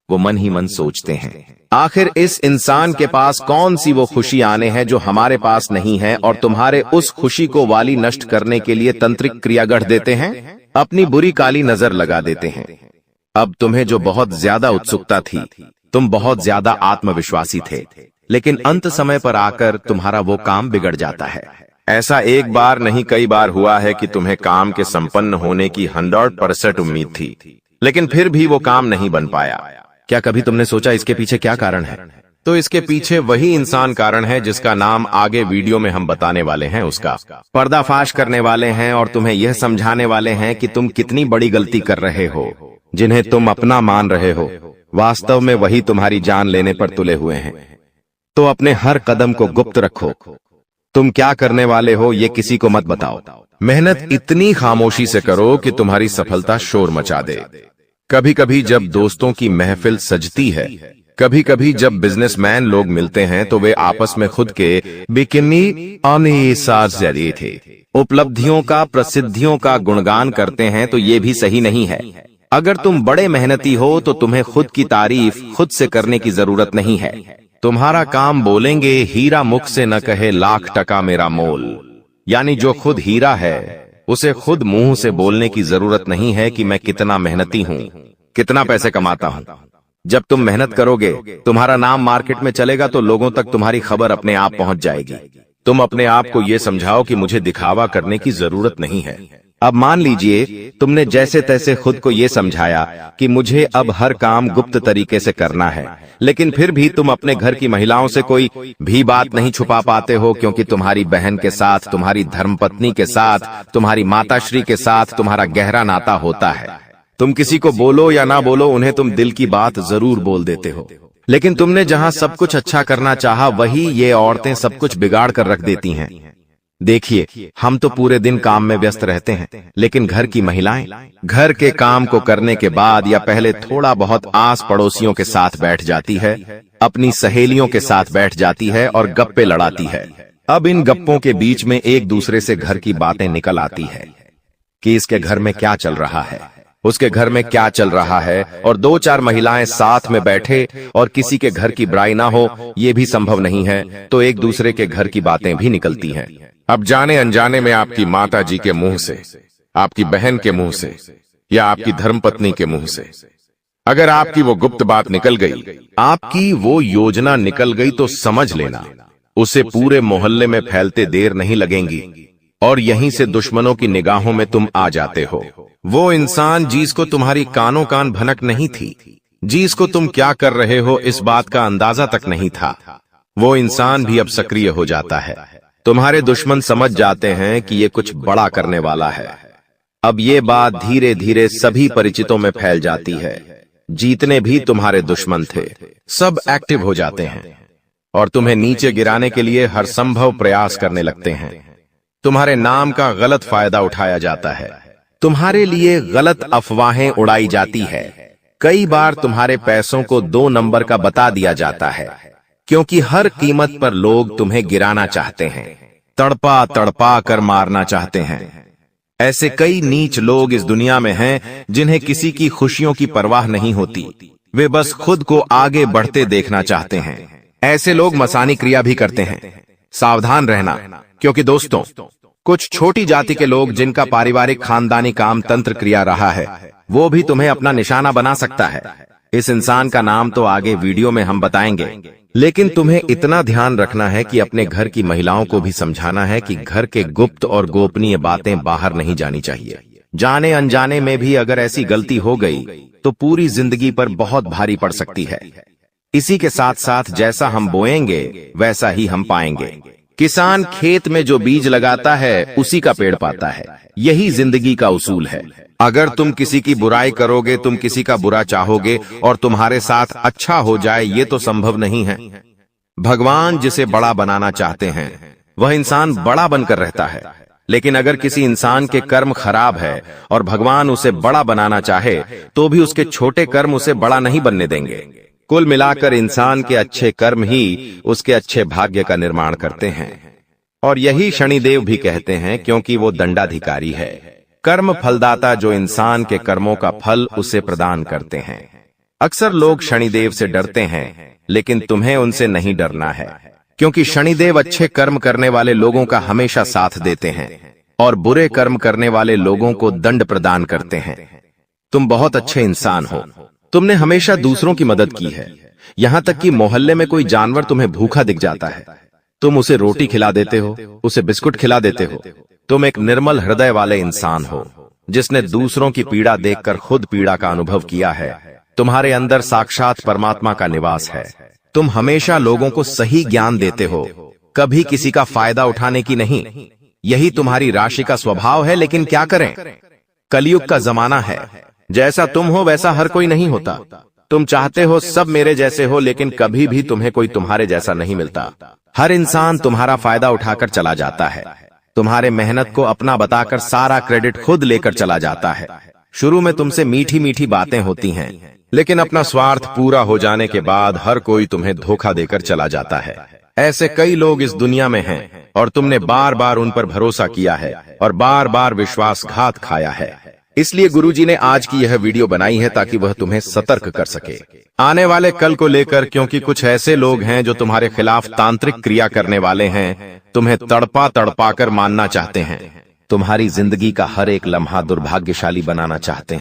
वो मन ही मन सोचते हैं, आखिर इस इंसान के पास कौन सी वो खुशी आने हैं जो हमारे पास नहीं है, और तुम्हारे उस खुशी को वाली नष्ट करने के लिए तंत्रिक क्रिया गढ़ देते हैं, अपनी बुरी काली नजर लगा देते हैं। अब तुम्हें जो बहुत ज्यादा उत्सुकता थी, तुम बहुत ज्यादा आत्मविश्वासी थे, लेकिन अंत समय पर आकर तुम्हारा वो काम बिगड़ जाता है। ऐसा एक बार नहीं कई बार हुआ है कि तुम्हें काम के संपन्न होने की 100% उम्मीद थी, लेकिन फिर भी वो काम नहीं बन पाया। क्या कभी तुमने सोचा इसके पीछे क्या कारण है? तो इसके पीछे वही इंसान कारण है जिसका नाम आगे वीडियो में हम बताने वाले हैं। उसका पर्दाफाश करने वाले हैं और तुम्हें यह समझाने वाले हैं कि तुम कितनी बड़ी गलती कर रहे हो। जिन्हें तुम अपना मान रहे हो, वास्तव में वही तुम्हारी जान लेने पर तुले हुए हैं। तो अपने हर कदम को गुप्त रखो। तुम क्या करने वाले हो ये किसी को मत बताओ। मेहनत इतनी खामोशी से करो कि तुम्हारी सफलता शोर मचा दे। कभी कभी जब दोस्तों की महफिल सजती है, कभी कभी जब बिजनेसमैन लोग मिलते हैं, तो वे आपस में खुद के बिकिनी अनिसार थे उपलब्धियों का, प्रसिद्धियों का गुणगान करते हैं, तो ये भी सही नहीं है। अगर तुम बड़े मेहनती हो तो तुम्हें खुद की तारीफ खुद से करने की जरूरत नहीं है। तुम्हारा काम बोलेंगे, हीरा मुख से न कहे लाख टका मेरा मोल। यानी जो खुद हीरा है उसे खुद मुंह से बोलने की जरूरत नहीं है कि मैं कितना मेहनती हूं, कितना पैसे कमाता हूं। जब तुम मेहनत करोगे, तुम्हारा नाम मार्केट में चलेगा, तो लोगों तक तुम्हारी खबर अपने आप पहुंच जाएगी। तुम अपने आप को यह समझाओ कि मुझे दिखावा करने की जरूरत नहीं है। अब मान लीजिए तुमने जैसे तैसे खुद को यह समझाया कि मुझे अब हर काम गुप्त तरीके से करना है, लेकिन फिर भी तुम अपने घर की महिलाओं से कोई भी बात नहीं छुपा पाते हो, क्योंकि तुम्हारी बहन के साथ, तुम्हारी धर्मपत्नी के साथ, तुम्हारी माताश्री के साथ तुम्हारा गहरा नाता होता है। तुम किसी को बोलो या ना बोलो, उन्हें तुम दिल की बात जरूर बोल देते हो। लेकिन तुमने जहां सब कुछ अच्छा करना चाहा, वही ये औरतें सब कुछ बिगाड़ कर रख देती हैं। देखिए, हम तो पूरे दिन काम में व्यस्त रहते हैं, लेकिन घर की महिलाएं घर के काम को करने के बाद या पहले थोड़ा बहुत आस पड़ोसियों के साथ बैठ जाती है, अपनी सहेलियों के साथ बैठ जाती है और गप्पे लड़ाती है। अब इन गप्पों के बीच में एक दूसरे से घर की बातें निकल आती है कि इसके घर में क्या चल रहा है, उसके घर में क्या चल रहा है, और दो चार महिलाएं साथ में बैठे और किसी के घर की बुराई ना हो ये भी संभव नहीं है, तो एक दूसरे के घर की बातें भी निकलती हैं। अब जाने अनजाने में आपकी माता जी के मुंह से, आपकी बहन के मुंह से या आपकी धर्मपत्नी के मुंह से अगर आपकी वो गुप्त बात निकल गई, आपकी वो योजना निकल गई, तो समझ लेना उसे पूरे मोहल्ले में फैलते देर नहीं लगेंगी और यहीं से दुश्मनों की निगाहों में तुम आ जाते हो। वो इंसान जिसको तुम्हारी कानों कान भनक नहीं थी, जिसको तुम क्या कर रहे हो इस बात का अंदाजा तक नहीं था, वो इंसान भी अब सक्रिय हो जाता है। तुम्हारे दुश्मन समझ जाते हैं कि ये कुछ बड़ा करने वाला है। अब ये बात धीरे धीरे सभी परिचितों में फैल जाती है। जितने भी तुम्हारे दुश्मन थे सब एक्टिव हो जाते हैं और तुम्हें नीचे गिराने के लिए हर संभव प्रयास करने लगते हैं। तुम्हारे नाम का गलत फायदा उठाया जाता है, तुम्हारे लिए गलत अफवाहें उड़ाई जाती है। कई बार तुम्हारे पैसों को 2 नंबर का बता दिया जाता है, क्योंकि हर कीमत पर लोग तुम्हें गिराना चाहते हैं, तड़पा तड़पा कर मारना चाहते हैं। ऐसे कई नीच लोग इस दुनिया में हैं जिन्हें किसी की खुशियों की परवाह नहीं होती, वे बस खुद को आगे बढ़ते देखना चाहते हैं। ऐसे लोग मसानी क्रिया भी करते हैं। सावधान रहना, क्योंकि दोस्तों कुछ छोटी जाति के लोग जिनका पारिवारिक खानदानी काम तंत्र क्रिया रहा है, वो भी तुम्हें अपना निशाना बना सकता है। इस इंसान का नाम तो आगे वीडियो में हम बताएंगे, लेकिन तुम्हें इतना ध्यान रखना है कि अपने घर की महिलाओं को भी समझाना है कि घर के गुप्त और गोपनीय बातें बाहर नहीं जानी चाहिए। जाने अनजाने में भी अगर ऐसी गलती हो गई तो पूरी जिंदगी पर बहुत भारी पड़ सकती है। इसी के साथ साथ जैसा हम बोएंगे वैसा ही हम पाएंगे। किसान खेत में जो बीज लगाता है उसी का पेड़ पाता है, यही जिंदगी का उसूल है। अगर तुम किसी की बुराई करोगे, तुम किसी का बुरा चाहोगे और तुम्हारे साथ अच्छा हो जाए, ये तो संभव नहीं है। भगवान जिसे बड़ा बनाना चाहते हैं वह इंसान बड़ा बनकर रहता है, लेकिन अगर किसी इंसान के कर्म खराब है और भगवान उसे बड़ा बनाना चाहे तो भी उसके छोटे कर्म उसे बड़ा नहीं बनने देंगे। कुल मिलाकर इंसान के अच्छे कर्म ही उसके अच्छे भाग्य का निर्माण करते हैं, और यही शनिदेव भी कहते हैं, क्योंकि वो दंडाधिकारी है, कर्म फलदाता, जो इंसान के कर्मों का फल उसे प्रदान करते हैं। अक्सर लोग शनिदेव से डरते हैं, लेकिन तुम्हें उनसे नहीं डरना है, क्योंकि शनिदेव अच्छे कर्म करने वाले लोगों का हमेशा साथ देते हैं और बुरे कर्म करने वाले लोगों को दंड प्रदान करते हैं। तुम बहुत अच्छे इंसान हो, तुमने हमेशा दूसरों की मदद की है। यहाँ तक कि मोहल्ले में कोई जानवर तुम्हें भूखा दिख जाता है, तुम उसे रोटी खिला देते हो, उसे बिस्कुट खिला देते हो। तुम एक निर्मल हृदय वाले इंसान हो, जिसने दूसरों की पीड़ा देखकर खुद पीड़ा का अनुभव किया है। तुम्हारे अंदर साक्षात परमात्मा का निवास है। तुम हमेशा लोगों को सही ज्ञान देते हो, कभी किसी का फायदा उठाने की नहीं। यही तुम्हारी राशि का स्वभाव है, लेकिन क्या करें, कलयुग का जमाना है। जैसा तुम हो वैसा हर कोई नहीं होता। तुम चाहते हो सब मेरे जैसे हो, लेकिन कभी भी तुम्हें कोई तुम्हारे जैसा नहीं मिलता। हर इंसान तुम्हारा फायदा उठाकर चला जाता है, तुम्हारे मेहनत को अपना बताकर सारा क्रेडिट खुद लेकर चला जाता है। शुरू में तुमसे मीठी मीठी बातें होती हैं, लेकिन अपना स्वार्थ पूरा हो जाने के बाद हर कोई तुम्हें धोखा देकर चला जाता है। ऐसे कई लोग इस दुनिया में हैं और तुमने बार बार उन पर भरोसा किया है और बार बार विश्वासघात खाया है। इसलिए गुरुजी ने आज की यह वीडियो बनाई है ताकि वह तुम्हें सतर्क कर सके आने वाले कल को लेकर, क्योंकि कुछ ऐसे लोग हैं जो तुम्हारे खिलाफ तांत्रिक क्रिया करने वाले हैं, तुम्हें तड़पा तड़पा कर मानना चाहते हैं, तुम्हारी जिंदगी का हर एक लम्हा दुर्भाग्यशाली बनाना चाहते हैं।